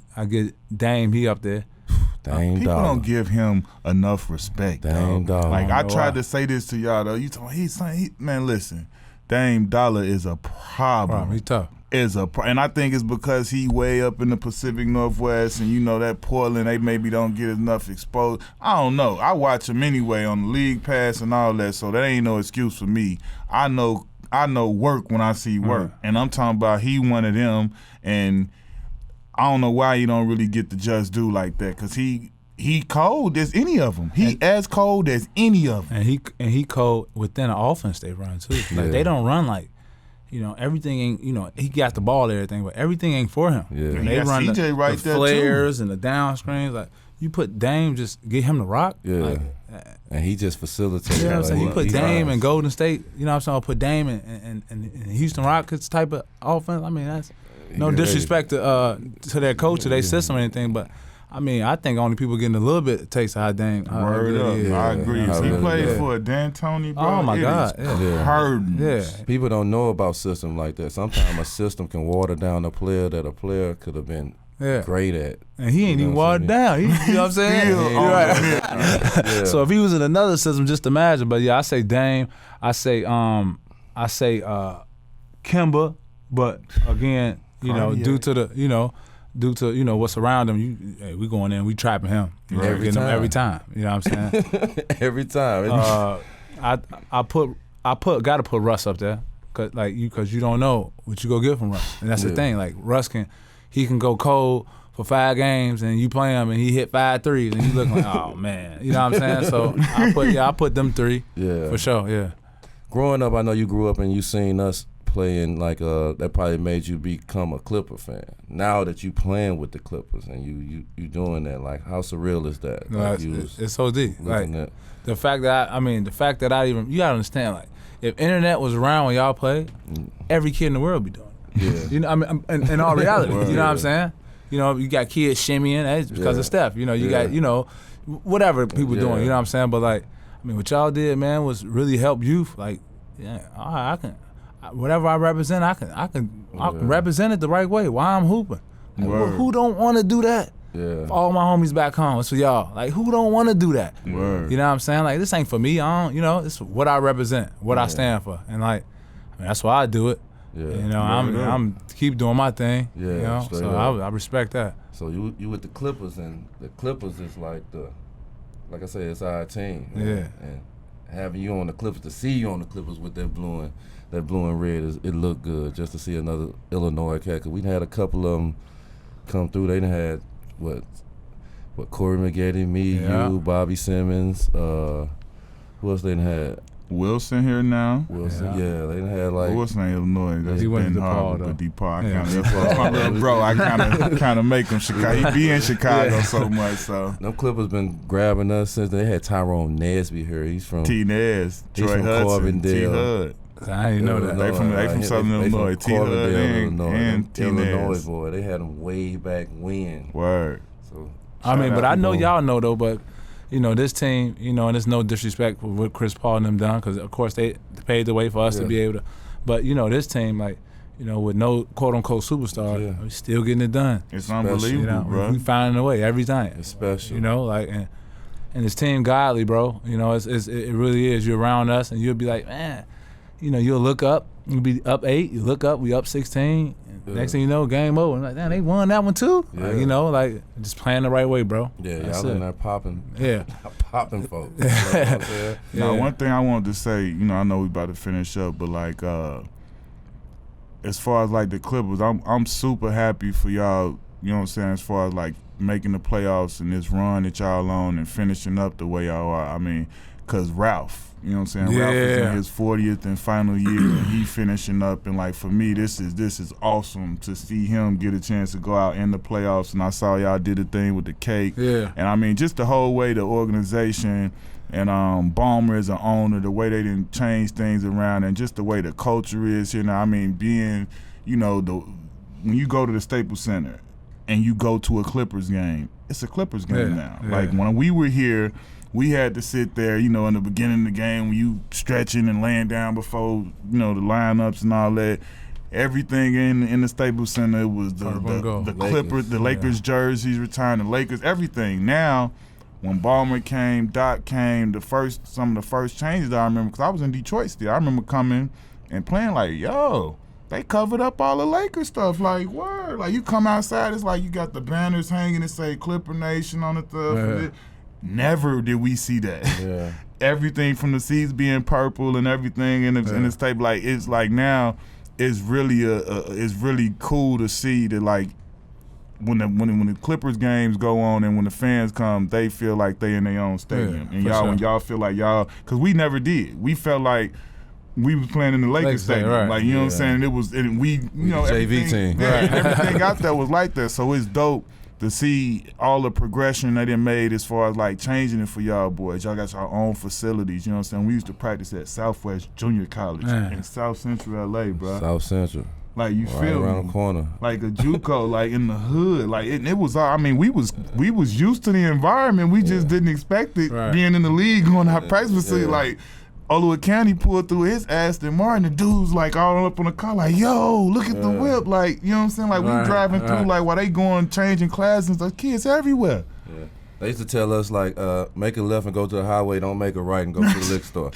Dame. He up there. Dame People Dollar. don't give him enough respect. Dame dog. Dollar. Like I know tried why. to say this to y'all though. You told me man, listen, Dame Dollar is a problem. He tough. And I think it's because he way up in the Pacific Northwest, and you know that Portland, they maybe don't get enough exposed. I don't know. I watch him anyway on the League Pass and all that, so that ain't no excuse for me. I know work when I see work, and I'm talking about he one of them, and I don't know why he don't really get the just due like that, because he cold as any of them. He as cold as any of them. And he cold within the offense they run too. Like they don't run like. Everything ain't, he got the ball and everything, but everything ain't for him. Yeah. And He they got run CJ the right there, flares and the down screens. Like, you put Dame, just get him to rock. Yeah. Like, And he just facilitates. you know what I'm saying? You put Dame and in Golden State, you know what I'm saying? Or put Dame in Houston Rockets type of offense. I mean, that's no disrespect to their coach or their system or anything, but I mean, I think only people getting a little bit of taste of how dang. How Word good up. he is. I agree. Yeah, He really played good. for D'Antoni, bro. Oh, my It God. is Yeah. hurting. Yeah. People don't know about system like that. Sometimes a system can water down a player that a player could have been Yeah. great at. And he ain't You know even what I'm watered down. You know what I'm saying? Still You're on right. the Yeah. So if he was in another system, just imagine. But yeah, I say Dame. I say Kimba. But again, Cardiac. due to what's around him, we going in, we trapping him. You know, Every getting him time. every time. You know what I'm saying? Every time. Gotta put Russ up there, cause you don't know what you go get from Russ, and that's the Yeah. thing. Like Russ can go cold for 5 games, and you play him, and he hit 5 threes, and you look like, oh man, you know what I'm saying? So I put them 3 Yeah. for sure. Yeah. Growing up, I know you grew up and you seen us playing that probably made you become a Clipper fan. Now that you playing with the Clippers and you doing that, like how surreal is that? No, Like, it's so deep. Like looking at the fact that I even you gotta understand, like if internet was around when y'all played, every kid in the world be doing it. yeah. You know, I mean, in all reality, Word. you know what I'm saying? You know, you got kids shimmying, that's because Yeah. of Steph. You know, you Yeah. got, whatever people Yeah. doing, you know what I'm saying? But like, I mean, what y'all did, man, was really help youth. Like, yeah, all right, whatever I represent, I can represent it the right way while I'm hooping. Like, Word. who don't want to do that? Yeah. For all my homies back home, it's for y'all. Like, who don't want to do that? Word. You know what I'm saying? Like, this ain't for me. I don't, it's what I represent, what I stand for. And like, I mean, that's why I do it. Yeah. You know, I'm keep doing my thing. Yeah, You know, straight so up. I respect that. So you with the Clippers, and the Clippers is like I said, it's our team. Yeah. And having you on the Clippers, to see you on the Clippers with that blue and red, it looked good. Just to see another Illinois cat, 'cause we had a couple of them come through. They done had what Corey McGetty, me, Yeah. you, Bobby Simmons. Who else they done had? Wilson here now. Wilson. Yeah. Yeah, they done had like. Wilson ain't Illinois. That's He went Ben to DePaul, Harvard, though. but DePaul. Yeah. That's my little bro. I kind of make him Chicago. He be in Chicago so much. So Them Clippers been grabbing us since they had Tyrone Nesby here. He's from T. Nez, He's Troy from Hudson, T. Carbondale. Hud. I didn't know that. They from Southern Illinois. T. Hud and T. Illinois Nez. boy. They had them way back when. Word. So I mean, Shout but out I to know Bo. y'all know though, but this team, and it's no disrespect for what Chris Paul and them done, because of course they paved the way for us to Yeah. be able to. But this team, like, with no quote unquote superstar, Yeah. we still getting it done. It's Special, unbelievable, bro. We finding a way every time. it's special. Like and this team godly, bro. It really is. You're around us, and you'll be like, man, you'll look up, you'll be up 8, you look up, we up 16. Yeah. Next thing you know, game over. I'm like, damn, they won that one too. Yeah. Like just playing the right way, bro. Yeah, That's y'all in it. there popping. Yeah. Popping folks. You know what I'm saying? Now, Yeah. one thing I wanted to say, I know we about to finish up, but like, as far as like the Clippers, I'm super happy for y'all. You know what I'm saying? As far as like making the playoffs and this run that y'all on and finishing up the way y'all are. I mean, cause Ralph, you know what I'm saying? Yeah. Ralph is in his 40th and final year, and he finishing up. And like for me, this is awesome to see him get a chance to go out in the playoffs. And I saw y'all did a thing with the cake. Yeah. And I mean, just the whole way the organization and Ballmer as an owner, the way they didn't change things around, and just the way the culture is here now. I mean, being, when you go to the Staples Center and you go to a Clippers game, it's a Clippers game now. Yeah. Like when we were here, we had to sit there, in the beginning of the game when you stretching and laying down before, the lineups and all that. Everything in the Staples Center, it was the Clippers, the Lakers jerseys, return the Lakers, everything. Now, when Ballmer came, Doc came, some of the first changes I remember, because I was in Detroit still. I remember coming and playing like, yo, they covered up all the Lakers stuff. Like, word. Like, you come outside, it's like you got the banners hanging that say Clipper Nation on the stuff. Yeah. Never did we see that. Yeah. Everything from the seats being purple and everything in the table, like, it's like now it's really it's really cool to see that, like, when the Clippers games go on and when the fans come, they feel like they in their own stadium. Yeah, and for y'all, sure. when y'all feel like y'all, because we never did. We felt like we was playing in the Lakers stadium. right. Like, you know what I'm Yeah. saying? It was, and we, JV everything, team. yeah, everything out there was like that. So it's dope to see all the progression that they made as far as like changing it for y'all boys. Y'all got your own facilities, you know what I'm saying? We used to practice at Southwest Junior College Man. in South Central LA, bro. South Central. Like, you Right feel around me? the corner. Like a JUCO, like in the hood. Like it was. I mean, we was used to the environment. We just didn't expect it. Right. Being in the league, going to our practice facility, Yeah. like Oliver County pulled through his Aston Martin. The dudes like all up on the car, like, yo, look at the whip. Like, you know what I'm saying? Like we Right, driving through, right. like while they going changing classes. Like kids everywhere. Yeah. They used to tell us, like, make a left and go to the highway, don't make a right and go to the liquor store.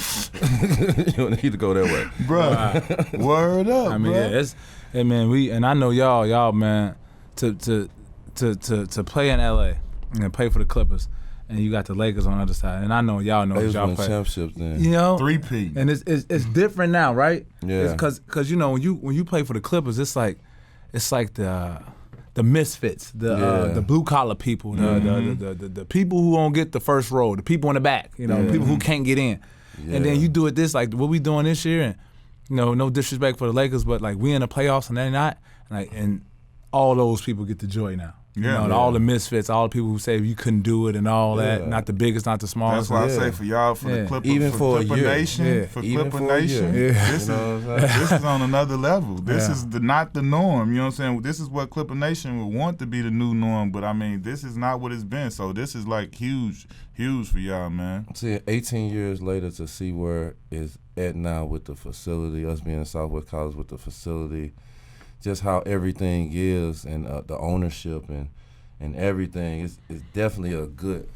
You don't need to go that way. Bruh, word up, I mean, bruh. yeah, I know y'all, man, to play in LA and play for the Clippers, and you got the Lakers on the other side, and I know y'all know They was y'all winning play. championships then. You know, 3P. and it's different now, right? Yeah. Because you know when you play for the Clippers, it's like the misfits, the blue collar people, the people who don't get the first row, the people in the back, you know, people who can't get in. Yeah. And then you do it this like what we doing this year, and you know, no disrespect for the Lakers, but like we in the playoffs and they're not, and all those people get the joy now. Yeah. You know, all the misfits, all the people who say you couldn't do it and all that, Yeah. not the biggest, not the smallest. That's why I Yeah. say for y'all, for the Yeah. Clipper, Even for a Clipper year. Nation, Yeah. for Even Clipper for a Nation, year. this, You know is, what I'm saying? this is on another level. This Yeah. is not the norm. You know what I'm saying? This is what Clipper Nation would want to be the new norm, but I mean, this is not what it's been. So this is like huge for y'all, man. See, 18 years later to see where it's at now with the facility, us being in Southwest College with the facility, just how everything is and the ownership and everything, it's definitely a good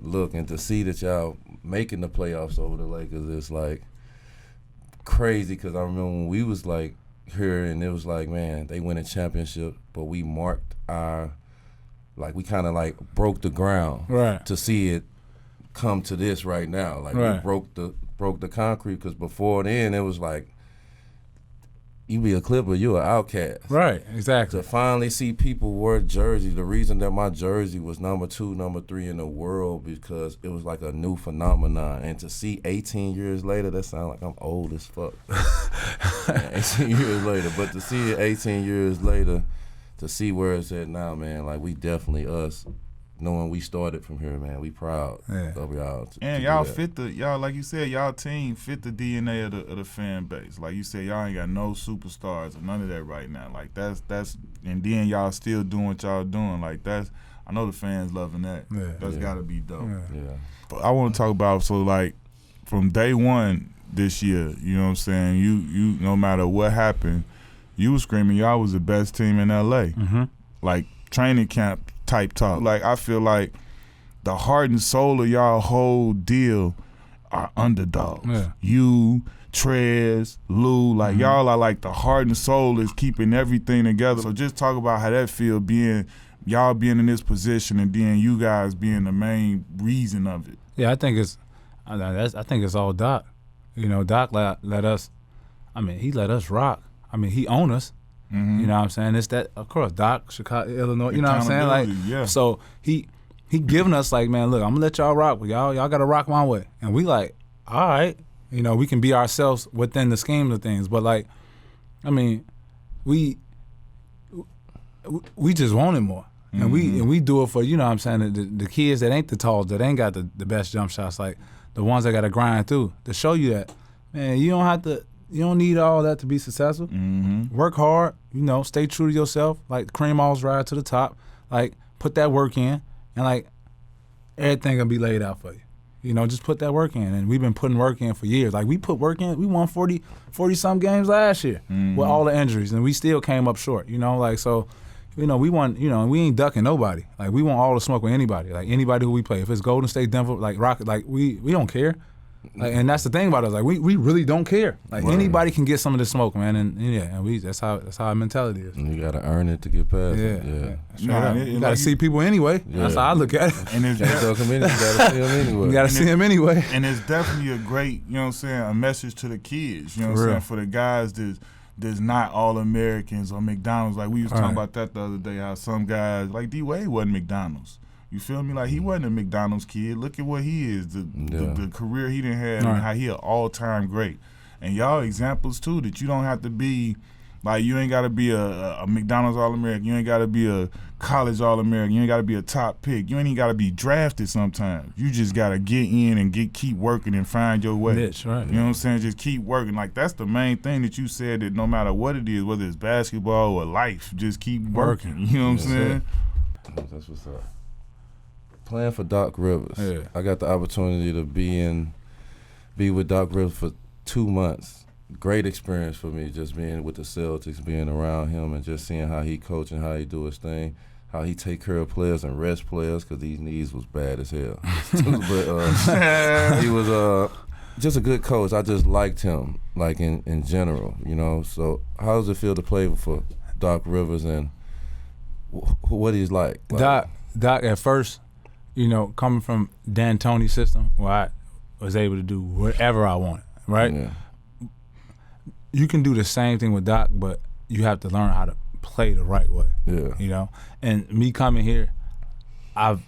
look. And to see that y'all making the playoffs over the Lakers is like crazy, because I remember when we was like here and it was like, man, they win a championship, but we marked our, like we kind of like broke the ground Right. to see it come to this right now. Like we Right. broke the concrete, because before then it was like, you be a Clipper, you an outcast. Right, exactly. To finally see people wear jerseys, the reason that my jersey was number 2, number 3 in the world, because it was like a new phenomenon. And to see 18 years later, that sounds like I'm old as fuck. 18 years later, but to see it 18 years later, to see where it's at now, man, like we definitely us. Knowing we started from here, man, we proud of y'all. And y'all fit y'all, like you said, y'all team fit the DNA of the fan base. Like you said, y'all ain't got no superstars or none of that right now. Like that's and then y'all still doing what y'all doing. Like that's, I know the fans loving that. Yeah. That's gotta be dope. Yeah. But I want to talk about, so like from day one this year, you know what I'm saying? You no matter what happened, you was screaming y'all was the best team in LA. Mm-hmm. Like training camp type talk. Like I feel like the heart and soul of y'all whole deal are underdogs. Yeah. You, Trez, Lou, like y'all are like the heart and soul is keeping everything together. So just talk about how that feel, y'all being in this position and then you guys being the main reason of it. Yeah, I think it's all Doc. You know, Doc let us. I mean, he let us rock. I mean, he owned us. Mm-hmm. You know what I'm saying? It's that, of course, Doc, Chicago, Illinois. You know what I'm saying? Like, Yeah. so he giving us like, man, look, I'm gonna let y'all rock, but y'all gotta rock my way. And we like, all right, you know, we can be ourselves within the scheme of things. But like, I mean, we just wanted more. And we do it for, you know what I'm saying, the kids that ain't the tallest, that ain't got the best jump shots, like the ones that got to grind through, to show you that, man, you don't need all that to be successful. Mm-hmm. Work hard, you know, stay true to yourself, like cream always rise to the top, like put that work in, and like everything gonna be laid out for you. You know, just put that work in. And we've been putting work in for years. Like we put work in, we won 40-some games last year with all the injuries, and we still came up short, you know, like, so, you know, we want, you know, we ain't ducking nobody. Like we want all the smoke with anybody, like anybody who we play. If it's Golden State, Denver, like Rocket, like we don't care. Like, and that's the thing about us. Like we really don't care. Like anybody can get some of the smoke, man. And yeah, and that's how our mentality is. And you gotta earn it to get past Yeah, it. Yeah. Straight Nah, up. it- You like gotta you- see people anyway. Yeah. That's how I look at it. And it's Can't tell community, you gotta see them anyway. You gotta see them anyway. And it's definitely a great, you know what I'm saying, a message to the kids, you know what For I'm real. saying, for the guys that's not all Americans or McDonald's. Like we was talking Right. about that the other day, how some guys, like D Wade wasn't McDonald's. You feel me? Like he wasn't a McDonald's kid. Look at what he is, the career he done had, Right. and how he an all-time great. And y'all examples too, that you don't have to be Like, you ain't got to be a McDonald's All-American. You ain't got to be a college All-American. You ain't got to be a top pick. You ain't even got to be drafted sometimes. You just got to get in and keep working and find your way. Niche, right. You know what I'm saying? Just keep working. Like, that's the main thing that you said, that no matter what it is, whether it's basketball or life, just keep working. You know what I'm saying? That's what's up. Playing for Doc Rivers. Yeah. I got the opportunity to be with Doc Rivers for 2 months. Great experience for me, just being with the Celtics, being around him, and just seeing how he coach and how he do his thing, how he take care of players and rest players, because these knees was bad as hell. But he was just a good coach. I just liked him, like in general, you know. So how does it feel to play for Doc Rivers, and what he's like? Doc at first, you know, coming from D'Antoni's system, where I was able to do whatever I wanted, right? Yeah. You can do the same thing with Doc, but you have to learn how to play the right way. Yeah. You know? And me coming here, I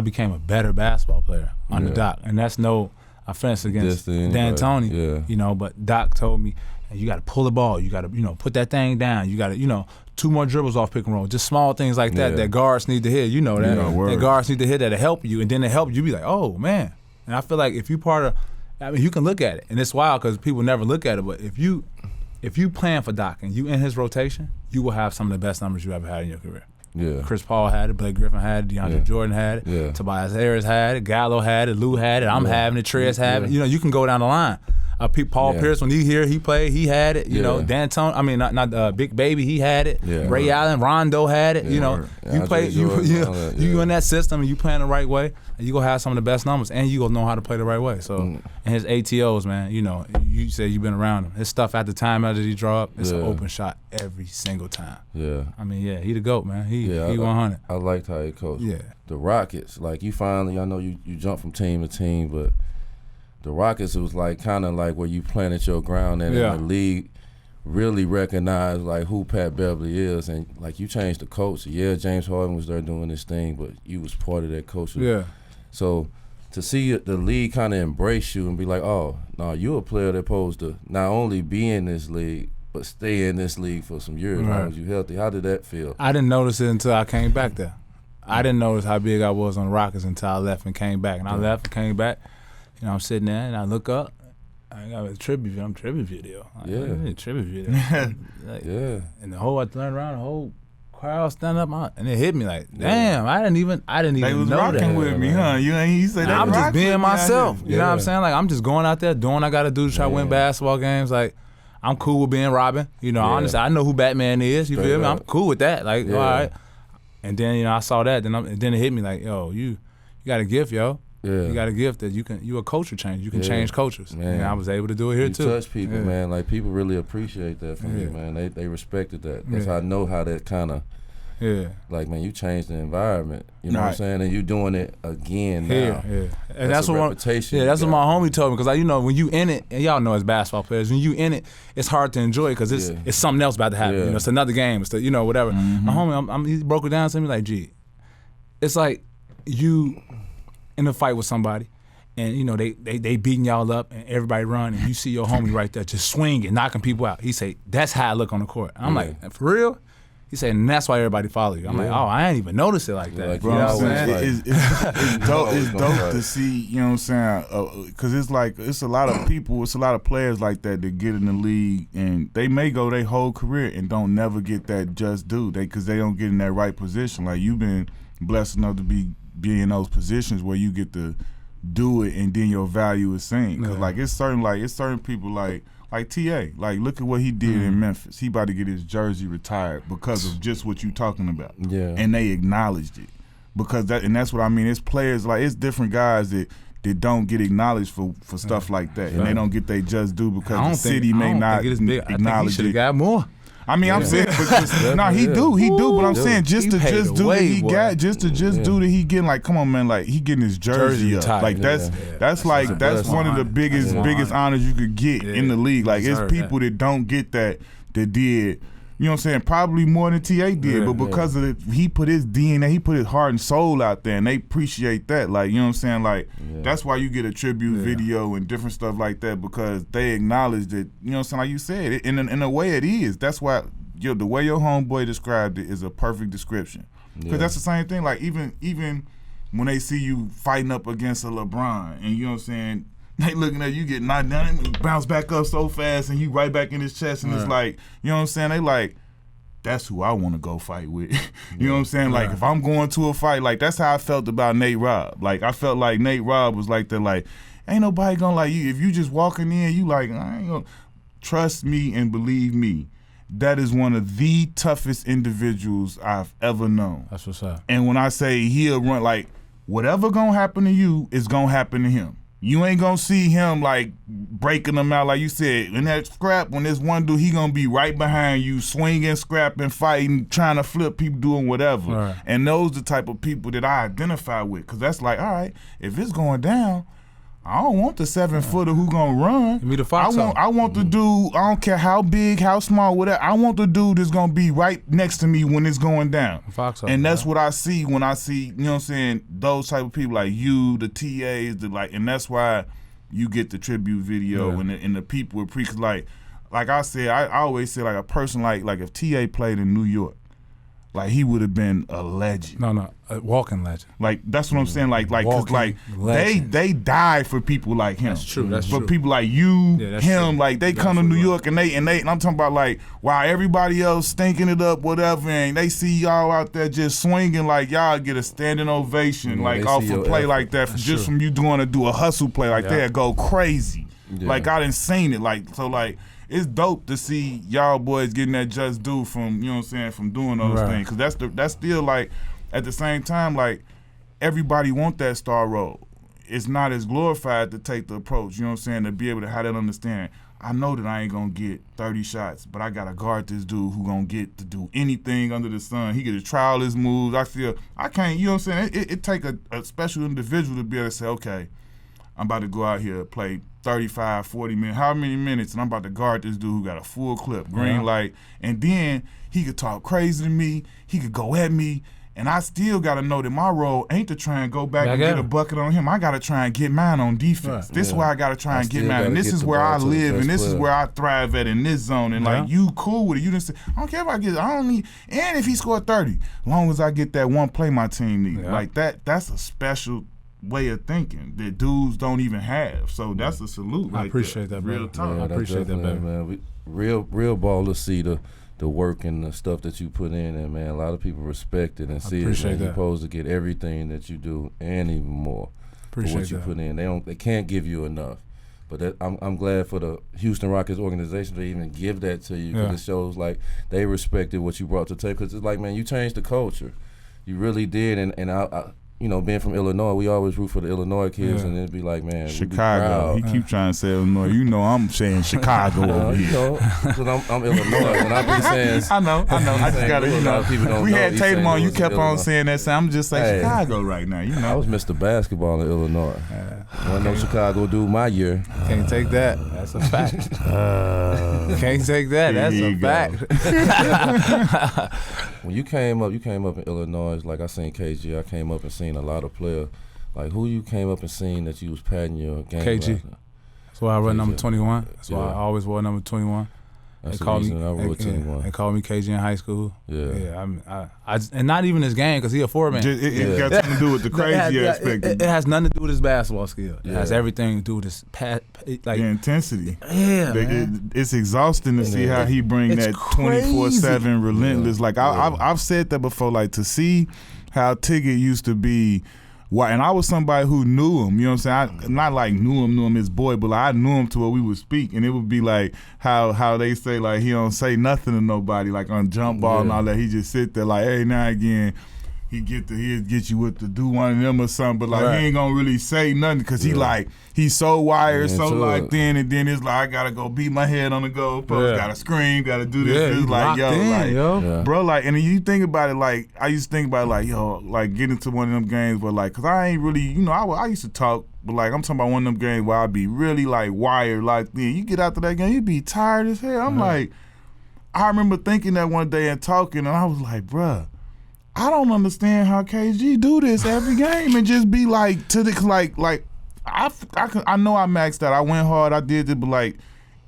became a better basketball player under Doc. And that's no offense against D'Antoni. Yeah. You know, but Doc told me, hey, you got to pull the ball. You got to, you know, put that thing down. You got to, you know, 2 more dribbles off pick and roll. Just small things like that that guards need to hit. You know that. That guards need to hit that to help you. And then to help you be like, oh, man. And I feel like if you part of, I mean, you can look at it, and it's wild because people never look at it. But if you plan for Doc and you in his rotation, you will have some of the best numbers you ever had in your career. Yeah. Chris Paul had it, Blake Griffin had it, DeAndre Jordan had it, Yeah. Tobias Harris had it, Gallo had it, Lou had it, I'm having it, Trez having it. You know, you can go down the line. Paul Pierce, when he played, he had it. You know, D'Antoni, I mean, not Big Baby, he had it. Yeah. Ray Allen, Rondo had it. You know, you play, you in that system and you playing the right way, and you gonna have some of the best numbers, and you gonna know how to play the right way. So, and his ATOs, man, you know, you said you've been around him. His stuff at the time after he draw up, it's an open shot every single time. Yeah. I mean, he the GOAT, man. He 100. I liked how he coached. Yeah. The Rockets, like you finally, I know you jump from team to team, but the Rockets, it was like kind of like where you planted your ground, and the league really recognized like who Pat Beverley is, and like you changed the coach. Yeah, James Harden was there doing this thing, but you was part of that culture. Yeah. So to see the league kind of embrace you and be like, oh, no, you're a player that's supposed to not only be in this league, but stay in this league for some years as long as you're healthy. How did that feel? I didn't notice it until I came back there. I didn't notice how big I was on the Rockets until I left and came back. And I left and came back. You know, I'm sitting there and I look up. I got a tribute video. Tribute video. And the whole I turned around, the whole crowd stand up, and it hit me like, damn, I didn't even they was know rocking that. with me, huh? You say I'm just being myself. You know what I'm Yeah. saying? Like, I'm just going out there doing what I got to do to try to win basketball games. Like, I'm cool with being Robin. You know, honestly, I know who Batman is. You feel me? I'm cool with that. Like, all right. And then, you know, I saw that. Then it hit me like, yo, you got a gift, yo. Yeah. You got a gift that you a culture change. You can change cultures. Man. And I was able to do it here you too. touch people, man. Like people really appreciate that from you, man. They respected that. That's how I know how that kind of, like, man, you changed the environment. You know what I'm saying? And you doing it again now. And that's what reputation. that's what my homie told me, because you know, when you in it, and y'all know as basketball players, when you in it, it's hard to enjoy it because it's something else about to happen. You know, it's another game. It's you know, whatever. My homie, he broke it down to me like, gee, it's like you in a fight with somebody, and you know they beating y'all up, and everybody run, and you see your homie right there just swinging, knocking people out. He say, that's how I look on the court. And I'm like, for real? He said, and that's why everybody follow you. I'm like, oh, I ain't even notice it like that. Like, you know what I'm saying? It's dope. It's dope to see. You know what I'm saying? Because it's like it's a lot of people, it's a lot of players like that get in the league, and they may go their whole career and don't never get that just due. Because they don't get in that right position. Like you've been blessed enough to be in those positions where you get to do it, and then your value is seen. Because like it's certain people like TA. Like look at what he did in Memphis. He about to get his jersey retired because of just what you talking about. Yeah. And they acknowledged it because that's what I mean. It's players like it's different guys that don't get acknowledged for stuff like that, and they don't get they just due because the city may not acknowledge it. I think he should have got more. I mean, I'm saying, because he do, but I'm saying just to just do that he got, just to do that he getting, like, come on, man, like he getting his jersey up, like that's one of the biggest honors you could get in the league. Like it's people that don't get that did You know what I'm saying? Probably more than TA did, but because of it, he put his DNA, he put his heart and soul out there, and they appreciate that. Like, you know what I'm saying? Like, that's why you get a tribute video and different stuff like that, because they acknowledge that, you know what I'm saying? Like you said, in a way it is. That's why the way your homeboy described it is a perfect description. Because that's the same thing. Like, even when they see you fighting up against a LeBron, and you know what I'm saying, they looking at you get knocked down and bounce back up so fast, and you right back in his chest, and it's like, you know what I'm saying? They like, that's who I want to go fight with. You know what I'm saying? Like, if I'm going to a fight, like, that's how I felt about Nate Robb. Like, I felt like Nate Robb was like that, like, ain't nobody gonna like you. If you just walking in, you like, I ain't gonna. Trust me and believe me, that is one of the toughest individuals I've ever known. That's what's up. And when I say he'll run, like, whatever gonna happen to you is gonna happen to him. You ain't gonna see him like breaking them out, like you said. In that scrap, when there's one dude, he gonna be right behind you, swinging, scrapping, fighting, trying to flip people, doing whatever. Right. And those the type of people that I identify with, because that's like, all right, if it's going down, I don't want the 7-footer who gonna run. Give me the fox. I want the dude, I don't care how big, how small, whatever. I want the dude that's gonna be right next to me when it's going down. And that's what I see when I see, you know what I'm saying, those type of people like you, the TAs, and that's why you get the tribute video and the people with cause like I said, I always say, like, a person like if TA played in New York, like, he would have been a legend. No, a walking legend. Like, that's what I'm saying. Like, cause like they die for people like him. That's true. For people like you, him, true. like, they come to New York and and I'm talking about, like, wow, everybody else stinking it up, whatever, and they see y'all out there just swinging, like, y'all get a standing ovation, like, off a play like that, from you to do a hustle play like that, go crazy. Like, I done seen it, like, so, like, it's dope to see y'all boys getting that just due from, you know what I'm saying, from doing those things. Because that's still, like, at the same time, like, everybody want that star role. It's not as glorified to take the approach, you know what I'm saying, to be able to have that understand. I know that I ain't going to get 30 shots, but I got to guard this dude who going to get to do anything under the sun. He get to try all his moves. I can't, you know what I'm saying, it take a special individual to be able to say, okay, I'm about to go out here, play 35, 40 minutes, how many minutes, and I'm about to guard this dude who got a full clip, green light, and then he could talk crazy to me, he could go at me, and I still got to know that my role ain't to try and go back and get a bucket on him. I got to try and get mine on defense. This is where I got to try and get mine, and this is where I live, and this is where I thrive at in this zone, and like, you cool with it. You didn't say, I don't care if I get it, I don't need, and if he scored 30, as long as I get that one play my team needs. Like, that's a special way of thinking that dudes don't even have. So that's a salute. I appreciate that, real talk. I appreciate that, baby. Man. Real ballers see the work and the stuff that you put in, and man, a lot of people respect it and see it. Man. You're supposed to get everything that you do and even more for what you put in. They can't give you enough. But I'm glad for the Houston Rockets organization to even give that to you, because it shows like they respected what you brought to the table. Because it's like, man, you changed the culture. You really did, and I you know, being from Illinois, we always root for the Illinois kids, and it'd be like, man, Chicago. He keep trying to say Illinois. You know, I'm saying Chicago over here. You know, because I'm Illinois, and I've been saying. I know. I just gotta, you know. People don't we know. had Tatum on. You kept on saying that. So I'm just saying Chicago right now. You know, I was Mr. Basketball in Illinois. Wasn't no Chicago dude my year. Can't take that. That's a fact. Can't take that. That's a fact. When you came up in Illinois, like I seen KG. I came up and seen a lot of players. Like, who you came up and seen that you was padding your game? KG. That's why I run number 21. That's why I always wore number 21. That's the reason I wore 21. They called me KG in high school. Yeah. And not even his game, because he a forward man. It got something to do with the crazy aspect. It has nothing to do with his basketball skill. It has everything to do with his the intensity. Yeah, man. It's exhausting to see how he bring that 24/7 relentless. Like, I've said that before. Like, to see how Tigger used to be. Why? And I was somebody who knew him, you know what I'm saying? Not like knew him his boy, but like I knew him to where we would speak, and it would be like how they say, like, he don't say nothing to nobody, like on jump ball and all that. He just sit there like, hey, now again, he'd get you with the do one of them or something, but like he ain't gonna really say nothing, because he's so wired, so locked in, and then it's like, I gotta go beat my head on the goalpost, gotta scream, gotta do this. It's like, bro, like, and then you think about it, like, I used to think about it, like, yo, like, get into one of them games where, like, cause I ain't really, you know, I used to talk, but like, I'm talking about one of them games where I'd be really like wired, locked in. You get out to that game, you be tired as hell. I'm like, I remember thinking that one day and talking, and I was like, bruh, I don't understand how KG do this every game and just be like to the like I know I maxed out. I went hard. I did it, but like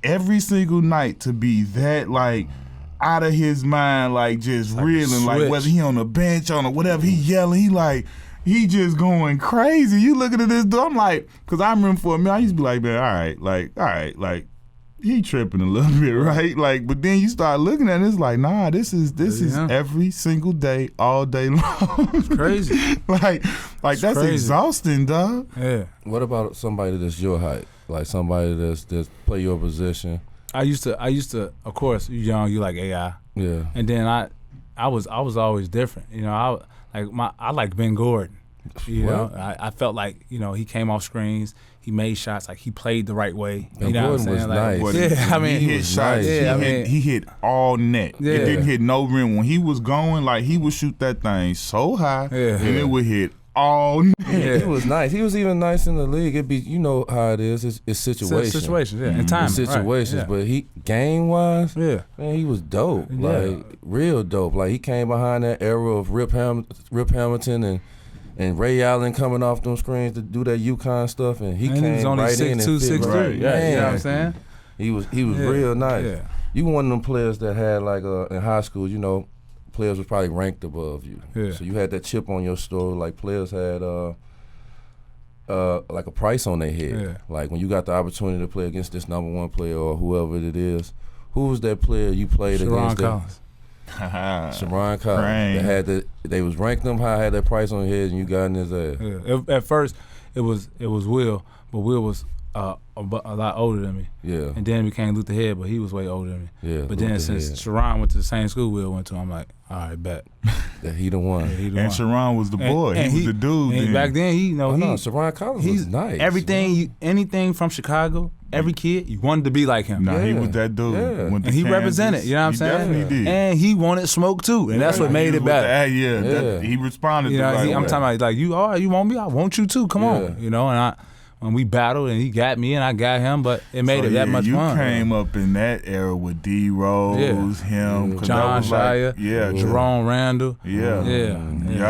every single night to be that like out of his mind, like just like reeling, like whether he on the bench on or whatever, he yelling, he just going crazy. You looking at this dude, I'm like, cause I remember for a minute I used to be like, man, all right, he tripping a little bit, right? Like, but then you start looking at it, it's like, nah, this is every single day, all day long. It's crazy. like that's crazy. Exhausting, dog. Yeah. What about somebody that's your height? Like somebody that's play your position? I used to, of course, you young, you like AI. Yeah. And then I was always different. You know, I like Ben Gordon. You know, I felt like, you know, he came off screens, he made shots, like he played the right way. Ben you know Gordon what I'm saying? was Like, nice. yeah, I mean, he hit shots. nice. Yeah, he hit all net. Yeah. It didn't hit no rim. When he was going, like he would shoot that thing so high, and it would hit all net. Yeah. He was nice. He was even nice in the league. It'd be, you know how it is. It's situations. Situations, yeah, and time. It's situations, right, but he game wise, yeah, man, he was dope. Yeah. Like real dope. Like he came behind that era of Rip Hamilton and Ray Allen coming off them screens to do that UConn stuff, and he came was only right 6'2", in and fit 6'3". right. Yeah, you know what I'm saying? He was real nice. Yeah. You one of them players that had like in high school, you know, players was probably ranked above you. Yeah. So you had that chip on your shoulder. Like players had like a price on their head. Yeah. Like when you got the opportunity to play against this number one player or whoever it is, who was that player you played against? Sharon Collins. They was ranked them high, had that price on his head, and you got in his ass. Yeah. At first, it was Will, but Will was a lot older than me. Yeah. And then it became Luther Head, but he was way older than me. Yeah. But then since Sharon went to the same school Will went to, I'm like, all right, bet. That he the one. Yeah, he the And one. Sharon was the boy. And he was the dude. And then. back then, Sharon Collins was nice. Everything, anything from Chicago, every kid, you wanted to be like him. Nah, he was that dude. Yeah. Went to And he Kansas. represented, you know what I'm He saying? definitely did. And he wanted smoke too, and that's what made it better. He responded You to know, right I'm way. talking about like, you want me? I want you too. Come on, you know. And when we battled, and he got me, and I got him, but it made it that much fun. You came up in that era with D Rose, him, 'cause John that was Shire, like, Jerome Randall. Yeah,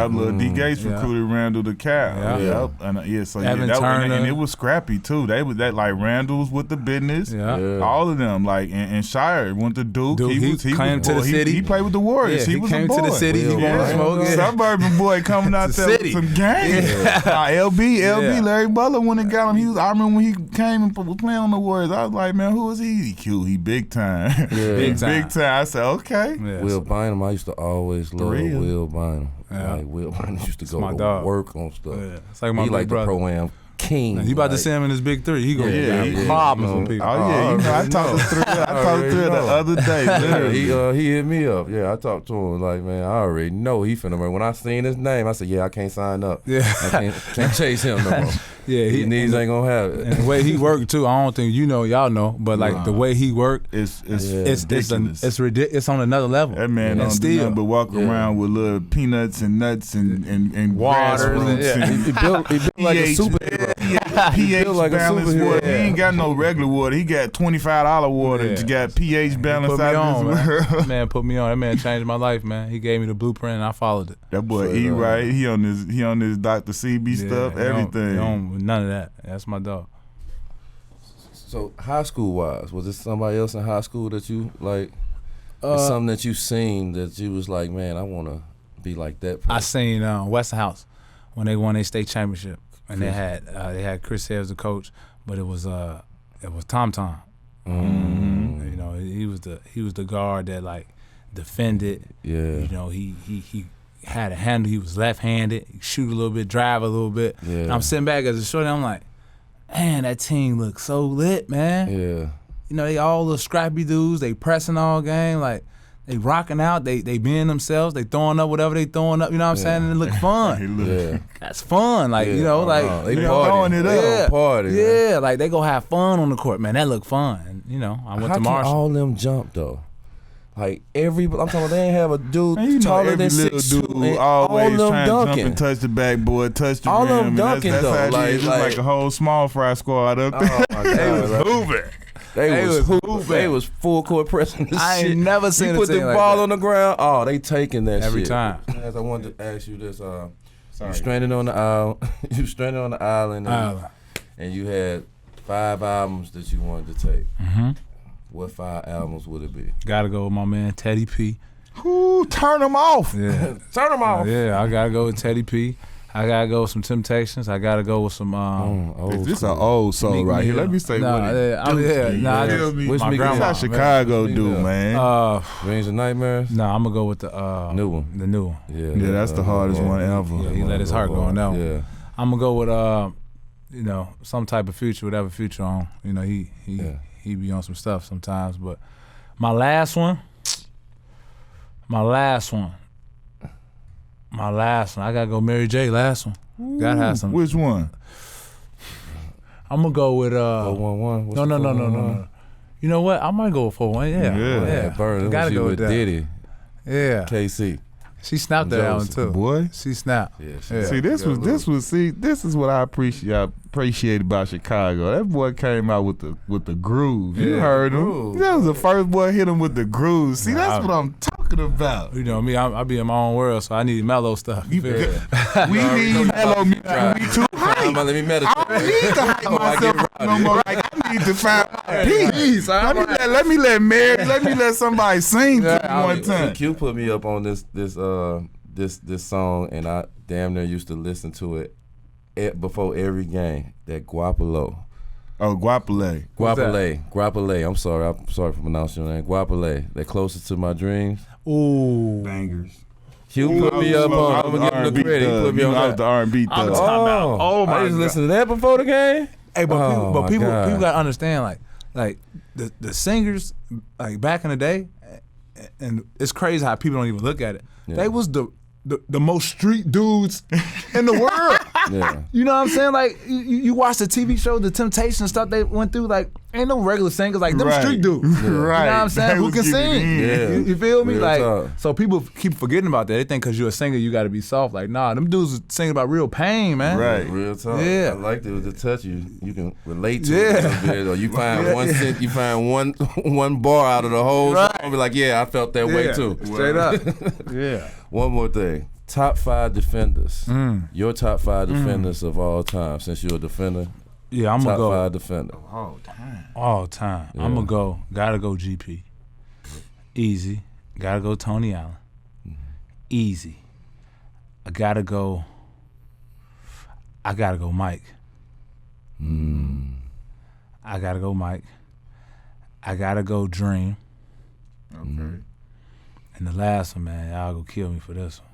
little D Gates recruited Randall to Cal. Yeah. And so Evan that Turner. and it was scrappy too. They was that like Randall's with the business. Yeah. All of them like and Shire went to Duke. He came to the city. He played with the Warriors. Yeah, he was came a boy. to the city. He wanted to smoke. Yeah. Suburban boy coming out there with some game. LB, Larry Butler when it got him. I remember when he came and was playing on the Warriors. I was like, man, who is he? He cute. He big time. Yeah. Big time. Big time. I said, okay. Yeah. Will Bynum, I used to always love real. Will Bynum. Yeah. Like Will Bynum used to go my to dog. work on stuff. Yeah. It's like my He little like brother. the pro-am king. He about to like, see him in his big three. He gonna Yeah, have yeah, problems you know. with people. Oh yeah, you know, I talked to Thrill the other day. Literally. He hit me up. Yeah, I talked to him like, man, I already know he finna run. When I seen his name, I said, yeah, I can't sign up. Yeah. I can't chase him no more. Yeah, His knees ain't gonna have it. And the way he worked too, I don't think y'all know, but like the way he worked, It's it's ridiculous. ridiculous. It's on another level. That man and don't do still, nothing but walk around with little peanuts and nuts and Waters and- grassroots and He built like a pH, superhero. pH built like a balanced superhero. water. He ain't got no regular water. He got $25 water. Yeah. He got pH balance put me out on, of his man. world. Man put me on. That man changed my life, man. He gave me the blueprint, and I followed it. That boy E right. He on his Dr. CB stuff. he don't- Everything. he don't- none of that. That's my dog. So high school wise, was there somebody else in high school that you like? Something that you seen that you was like, man, I want to be like that person. I seen Westinghouse when they won their state championship, and they had Chris Hibbs the coach, but it was Tom Tom. You know, he was the guard that like defended. Yeah. You know, he had a handle. He was left-handed. He shoot a little bit, drive a little bit. Yeah. And I'm sitting back as a shorty. I'm like, man, that team looks so lit, man. Yeah. You know, they all the scrappy dudes. They pressing all game. Like, they rocking out. They being themselves. They throwing up whatever they throwing up. You know what I'm saying? And it look fun. Yeah. That's fun. Like, you know, like. They you know, throwing it up. Yeah. Party. Man. Yeah, like they go have fun on the court, man. That look fun. And, you know, I went How to can Marshall. all them jump though? Like I'm talking about they ain't have a dude Man, you know taller every than little 6'2", dude and always all them trying to jump dunking. and touch the backboard, touch the All rim. them and dunking, that's though. how it Like- is. It's like a whole small fry squad up there. Oh my God, They was like- hooping. They was hooping. hooping. They was full court pressing this I shit. ain't never seen you a put the team like ball that. on the ground. Oh, they taking that Every shit. time. As I wanted to ask you this. Sorry. You stranded on the island. You stranded on the island. And you had 5 albums that you wanted to take. Mm-hmm. What 5 albums would it be? Gotta go with my man Teddy P. Who turn them off? Yeah. Turn them off. Yeah, I gotta go with Teddy P. I gotta go with some Temptations. I gotta go with some. This an old soul Meek right here. Mill. Let me say Nah, what nah, I just, What's my Meek That's Mill? grandma. how Chicago Meek do, Mill. man. Dreams and Nightmares? Nah, I'm gonna go with the New one. The new one. Yeah, that's the hardest one ever. Yeah, he let his heart go on that one. Yeah. I'm gonna go with you know, some type of Future, whatever Future on. You know, he be on some stuff sometimes. But my last one, I gotta go Mary J. Last one. Gotta have some. Which one? I'm gonna go with 411? No. You know what? I might go with 411. Yeah. Burn. Gotta go with with that. Diddy. Yeah. KC. She snapped that album too. Boy. She snapped. Yeah. See, this is what I appreciate about Chicago. That boy came out with the groove. You heard him. Groove. That was the first boy hit him with the groove. See, Nah, that's what I'm talking about. You know me, I be in my own world, so I need mellow stuff. You feel me? We need mellow music. We too hype. Let me meditate. I don't need to hype myself up no more. Like, I need to find my peace. Let me let Mary, let me let somebody sing to me one time. Q put me up on this song, and I damn near used to listen to it before every game. That Guapolo. Oh, Guapole. Guapole. I'm sorry for pronouncing your name. Guapole. That Closer to My Dreams. Ooh. Bangers. Q put me up on. I'm gonna give him the credit. He put me on I was that. the R&B thug. Oh my I used to God. listen to that before the game. Hey, but people God. gotta understand, like the singers, like back in the day, and it's crazy how people don't even look at it. Yeah. They was the most street dudes in the world. Yeah. You know what I'm saying? Like you watch the TV show, the Temptations stuff they went through. Like ain't no regular singers like them Right. street dudes. Right. You know what I'm saying? They Who was can getting sing? it in. You feel me? Real Like talk. so people keep forgetting about that. They think because you're a singer you got to be soft. Like nah, them dudes was singing about real pain, man. Right. Real talk. Yeah. I liked it with the touch. You can relate to Yeah. it a little bit, or you find one cent, you find one bar out of the whole Right. song. Be like, yeah, I felt that way Yeah. too. Straight up. Yeah. One more thing. Top 5 defenders. Your top 5 defenders of all time. Since you're a defender, Yeah, I'm gonna top go 5 defender. all time. Yeah. I'm gonna go. Gotta go GP. Easy. Gotta go Tony Allen. Easy. I gotta go Mike. I gotta go Mike. I gotta go Dream. Okay. And the last one, man, y'all go kill me for this one.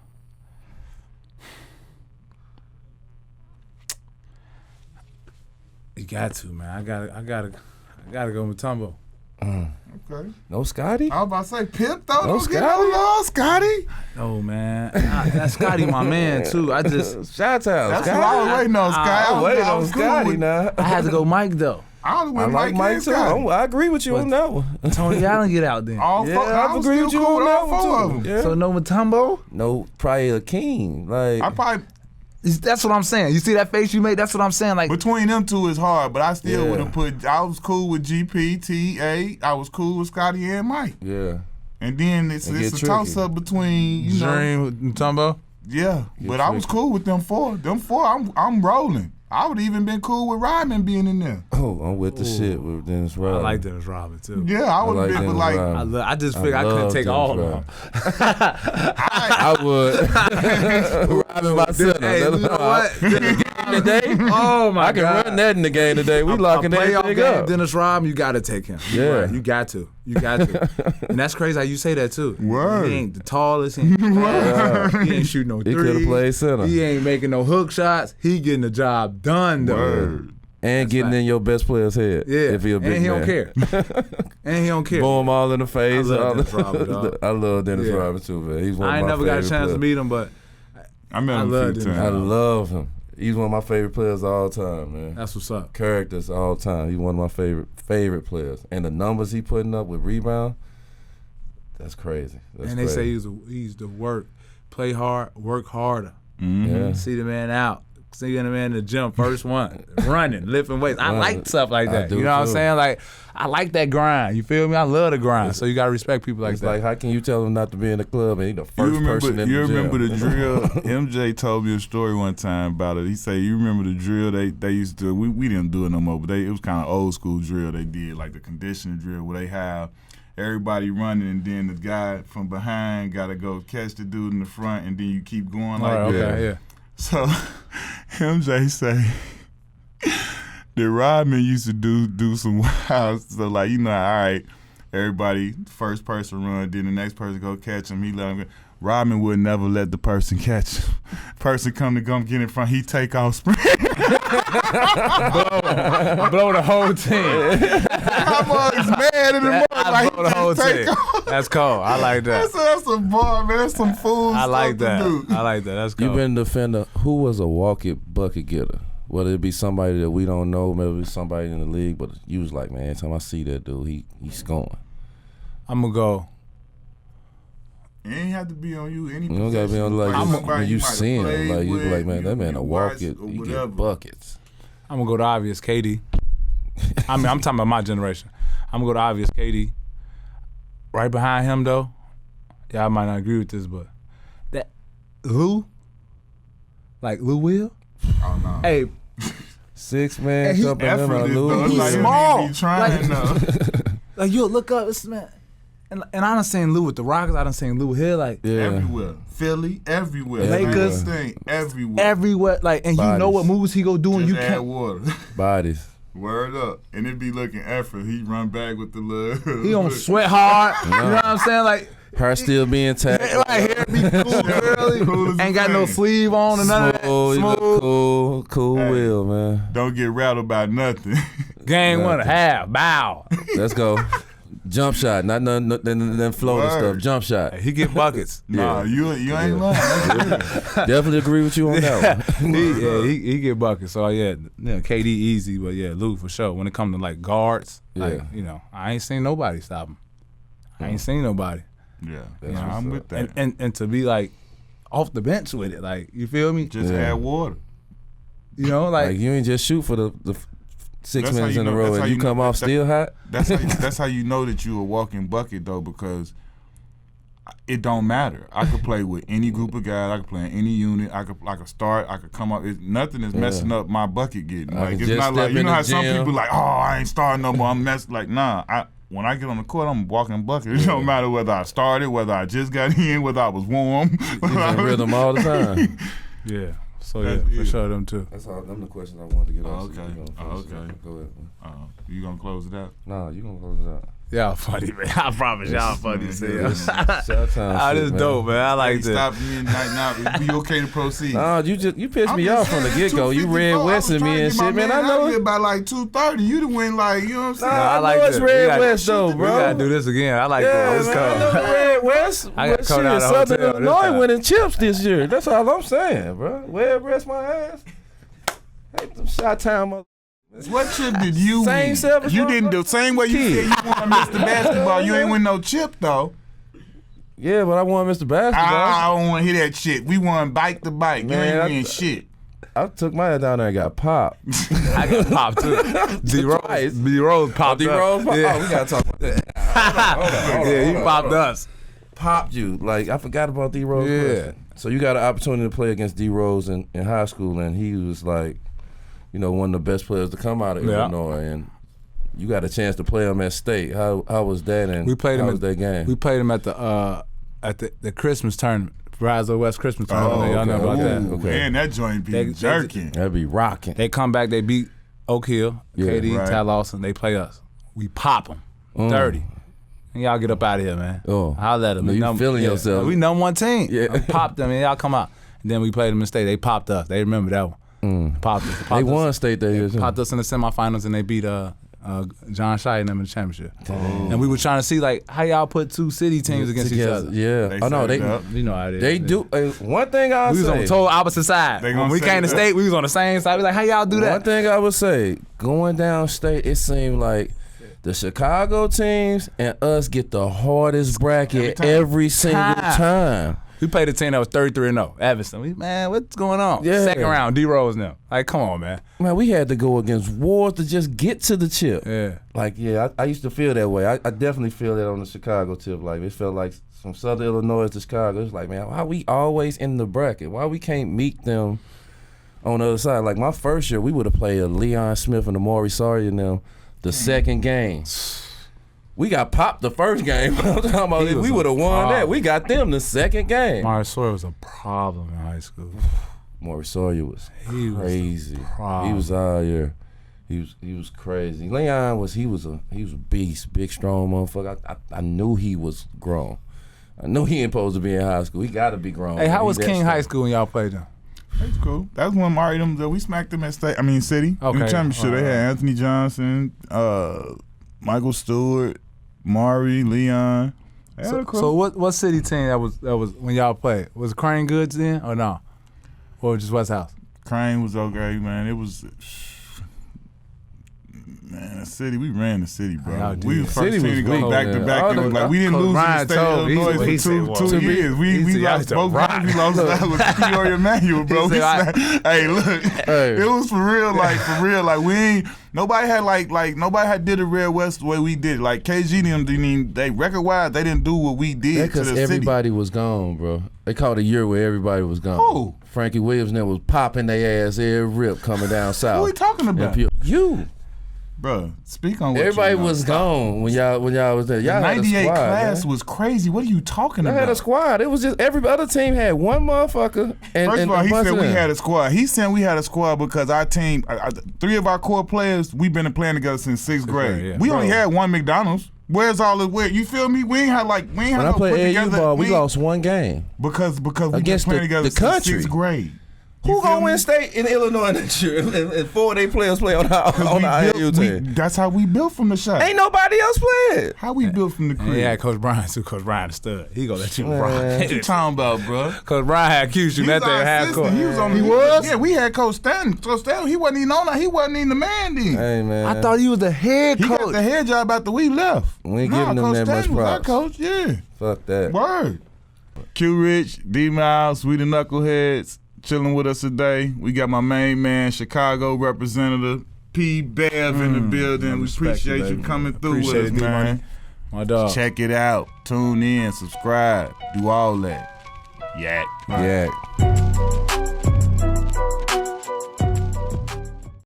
You got to, man. I gotta go Mutombo. Okay. No Scotty? I was about to say Pip though. No Don't get Scotty? no love, Scotty. No, man. That's Scotty, my man, too. I just Shout out, That's Scotty. what I was waiting on, Scotty. I was waiting I on was cool Scotty with- now. I had to go Mike though. I was I with like Mike and too. Scotty. I agree with you on that one. Tony Allen get out then. All Yeah, four, I was agree still with you cool on with that all one four too. of them. Yeah. So no Mutombo? No, probably a king. Like I probably That's what I'm saying. You see that face you made? That's what I'm saying. Like between them two is hard, but I still Yeah. would have put. I was cool with GP, TA. I was cool with Scotty and Mike. yeah. And then it's It a get toss up between you know. Dream Mutombo? Yeah, but I was cool with them four. Them four, I'm rolling. I would even been cool with Rodman being in there. Oh, I'm with the shit with Dennis I Rodman. like Dennis Rodman too. Yeah, I would have like been with Dennis like. Rodman. I just figured I couldn't love take Dennis all of Rodman. them. I would. Rodman by center. Hey, you know what? Today, Oh my I can God. run that in the game today. We locking a playoff everything game, up. Dennis Rodman, you gotta take him. Yeah. Right, you got to. And that's crazy how you say that too. Word. He ain't the tallest. He ain't, he ain't shooting no He could have threes. played center He ain't making no hook shots. He getting the job done though. Word. and getting right. in your best player's head. Yeah. If he a big and he man. don't care. And he don't care. Boom all in the face. I love all Dennis the- Rodman, dog. I love Dennis Yeah. Rodman too, man. He's one I of ain't my never got a favorite chance players. to meet him, but I met him I a love few Dennis I times. love him. He's one of my favorite players of all time, man. that's what's up. Characters all time. He's one of my favorite players. And the numbers he putting up with rebound, that's crazy. That's And they crazy. say he's the work, play hard, work harder. Mhm. Yeah. See the man out, seeing a man in the gym, first one, running, lifting weights. I like stuff like that. do You know what I'm too. saying? Like, I like that grind. You feel me? I love the grind. So you gotta respect people like It's that. like, how can you tell him not to be in the club and he the first person in you the gym? remember the drill? MJ told me a story one time about it. He said, you remember the drill they used to do? We didn't do it no more, but it was kind of old school drill they did, like the conditioning drill where they have everybody running and then the guy from behind got to go catch the dude in the front and then you keep going like All right, that. okay, yeah. So MJ say that Rodman used to do some wild, so like, you know, all right, everybody, first person run, then the next person go catch him, he let him go. Rodman would never let the person catch him. Person come get in front, he take off sprint. Blow the whole team. I'm always mad in the morning, like Blow the whole he take team. off. That's cool. I like that. That's a bar, man. That's some fool I like stuff that. to do. I like that. That's cool. You been a defender. Who was a bucket getter? Whether it be somebody that we don't know, maybe somebody in the league, but you was like, man, every time I see that dude, he's scoring. I'm gonna go. It ain't have to be on you. Any You don't gotta be on like somebody when you might have see him, played like you be with, like, man, that man a walk watched it, or he whatever. get buckets. I'm gonna go to obvious KD. I mean, I'm talking about my generation. I'm gonna go to obvious KD. Right behind him though, y'all might not agree with this, but that Lou, like Lou Will. Oh no. Hey, 6 man He jumping in Effortless, a though. lose. It's He's like he small. be trying though. like you look up, this man, and I done seen Lou with the Rockets. I done seen Lou here, like Yeah, Everywhere. Philly, everywhere. Lakers. Thing, everywhere. everywhere, like, and you know Bodies. what moves he go do, and Just you add can't. water. bodies. Word up. And it be looking effort. He run back with the little. He don't sweat hard. You know what I'm saying? Like, Her still being tagged. like hair be cool, early. Cool as Ain't got no thing. sleeve on and none of that. Smooth, you look cool Hey. will, man. Don't get rattled about nothing. Game 1 half, bow. Let's go. Jump shot, not nothing floating Word. stuff. Jump shot. He get buckets. Nah, you ain't lying. That's good. Definitely agree with you on that one. he get buckets. So yeah, KD easy, but yeah, Lou for sure. When it comes to like guards, like, Yeah. you know, I ain't seen nobody stop him. I ain't seen nobody. Yeah, That's nah, I'm what's with that. And to be like off the bench with it, like, you feel me? Just Yeah. add water. You know, like, Like you ain't just shoot for the 6 That's how minutes you in a know- row that's how and you you come know off that- still hot. That's how you know that you a walking bucket though, because it don't matter. I could play with any group of guys. I could play in any unit. I could start. I could come up. Nothing is messing up my bucket getting. I Like can it's just not like step you in know the how some gym. people like, oh, I ain't starting no more. I'm messing. Like nah. When I get on the court, I'm walking bucket. It don't matter whether I started, whether I just got in, whether I was warm. He's in rhythm all the time. yeah. So yeah, That's for it. sure them too. That's all. Them the questions I wanted to get Oh, off. okay. Oh, okay. Go ahead. You gonna close it out? Nah, you gonna close it out. Y'all funny, man. I promise y'all funny as hell. Shout time Ah, shit, this man. dope, man. I like Hey, this. stop me right now. It'd be okay to proceed. Nah, you pissed I'm me just off from the saying, get go. You red 254, wested me and shit, man. I know it it. by like 2:30. You done went like, you know what I'm saying? Nah, I like know this. it's We red gotta- west though, We bro. gotta do this again. I like Yeah, this. man, I know Let's the go. red west. I got But caught shit, out of Southern hotel this Illinois time. winning chips this year. That's all I'm saying, bro. Red rest my ass. Hate them shot time. What chip did you Same win? self as You my didn't do same way you kid. said you won Mr. Basketball. You ain't win no chip though. Yeah, but I won Mr. Basketball. I don't want to hear that shit. We won bike to bike. Man, you I- ain't win shit. I took my ass down there and got popped. I got popped too. Twice. D-Rose popped D up. Rose popped. Yeah. Oh, we gotta talk about that. Yeah, he popped us. Popped you. Like I forgot about D Rose. Yeah. So you got an opportunity to play against D Rose in high school, and he was like, you know, one of the best players to come out of Yeah. Illinois, and you got a chance to play him at state. How was that? And We played him how at was that game? We played him at the Christmas tournament, Verizon West Christmas tournament. Y'all know about that. Ooh, Okay. Man, that joint be They- jerking. That'd be rocking. They come back, they beat Oak Hill, Yeah, KD, right. Ty Lawson. They play us. We pop them, 30. And y'all get up out of here, man. Oh. Holla at them. You feeling yourself. We number one team. Yeah. We popped them, and y'all come out. And then we played them in state. They popped us. They remember that one. Popped us. They won state that year. too. Popped us in the semifinals, and they beat John Shai and them in the championship. And we were trying to see like how y'all put two city teams against each Together. other. Yeah. They Oh no, set they it up. You know how it is. they do. One thing I We was on say. the total opposite side. They When gonna we set came to it up. state, we was on the same side. We like, how y'all do One that? thing I would say, going down state, it seemed like the Chicago teams and us get the hardest bracket Every time. every single time. We played a team that was 33-0, Evanston. Man, what's going on? Yeah. Second round, D-Rose now. Like, come on, man. Man, we had to go against wars to just get to the chip. Yeah. Like, yeah, I used to feel that way. I definitely feel that on the Chicago tip. Like, it felt like from Southern Illinois to Chicago. It's like, man, why we always in the bracket? Why we can't meet them on the other side? Like, my first year, we would have played a Leon Smith and a Maury Sawyer and them the second game. We got popped the first game. I'm talking about if we would have won that. We got them the second game. Maury Sawyer was a problem in high school. Maury Sawyer was crazy. Was he was out here. He was crazy. Leon was a beast, big strong motherfucker. I knew he was grown. I knew he ain't supposed to be in high school. He got to be grown. Hey, how was King High School when y'all played them? That's cool. That's one Mari them. We smacked them at City. In the championship. They had Anthony Johnson, Michael Stewart, Maury, Leon. So what city team that was when y'all played? Was Crane Goods in or no? Or just West House? Crane was okay, man. It was the city. We ran the city, bro. Yeah, We the first team to go weak, back to man. back. Like we didn't lose in the state of Illinois for 2 years. We lost both games. We lost that with Peoria Emmanuel, bro. Hey, look, it was for real. Like we ain't. Nobody had did it Red West the way we did. Like KG them didn't even, they record wise they didn't do what we did. Because everybody was gone, bro. They called a year where everybody was gone. Who? Frankie Williams and them was popping their ass every rip coming down south. Who are we talking about? You. Bro, speak on what Everybody you know. was gone when y'all was there. Y'all The had a 98 squad, class man. was crazy. What are you talking Y'all about? had a squad. It was just every other team had one motherfucker. First of all, he said we had a squad. He said we had a squad because our team, 3 of our core players, we've been playing together since 6th grade. Yeah. We only had one McDonald's. Where's all the where? You feel me? We ain't had When I no played put AU together. ball, we lost one game. because we been against playing the together since country. 6th grade. Who gonna win state in Illinois next year? And 4 of their players play on our AU team. That's how we built from the shot. Ain't nobody else playing. How we built from the crib. Yeah, Coach Brian too. Coach Brian the stud. He gonna let you rock. What you talking about, bro? Coach Brian had Q shooting He that was thing our half assistant. court. He was on. He was? Yeah, we had Coach Stanton. Coach Stanton, he wasn't even on that. He wasn't even the man then. Hey man, I thought he was the head He coach. got the head job after we left. We ain't giving them Coach that much Stanton was our props. coach, yeah. Fuck that. Word. Q Rich, D Miles, we the Knuckleheads, chilling with us today. We got my main man, Chicago representative, P. Bev in the building. We appreciate you coming through Appreciate with us, it, man. D-Money. My dog. Check it out. Tune in, subscribe, do all that. Yak. Yeah.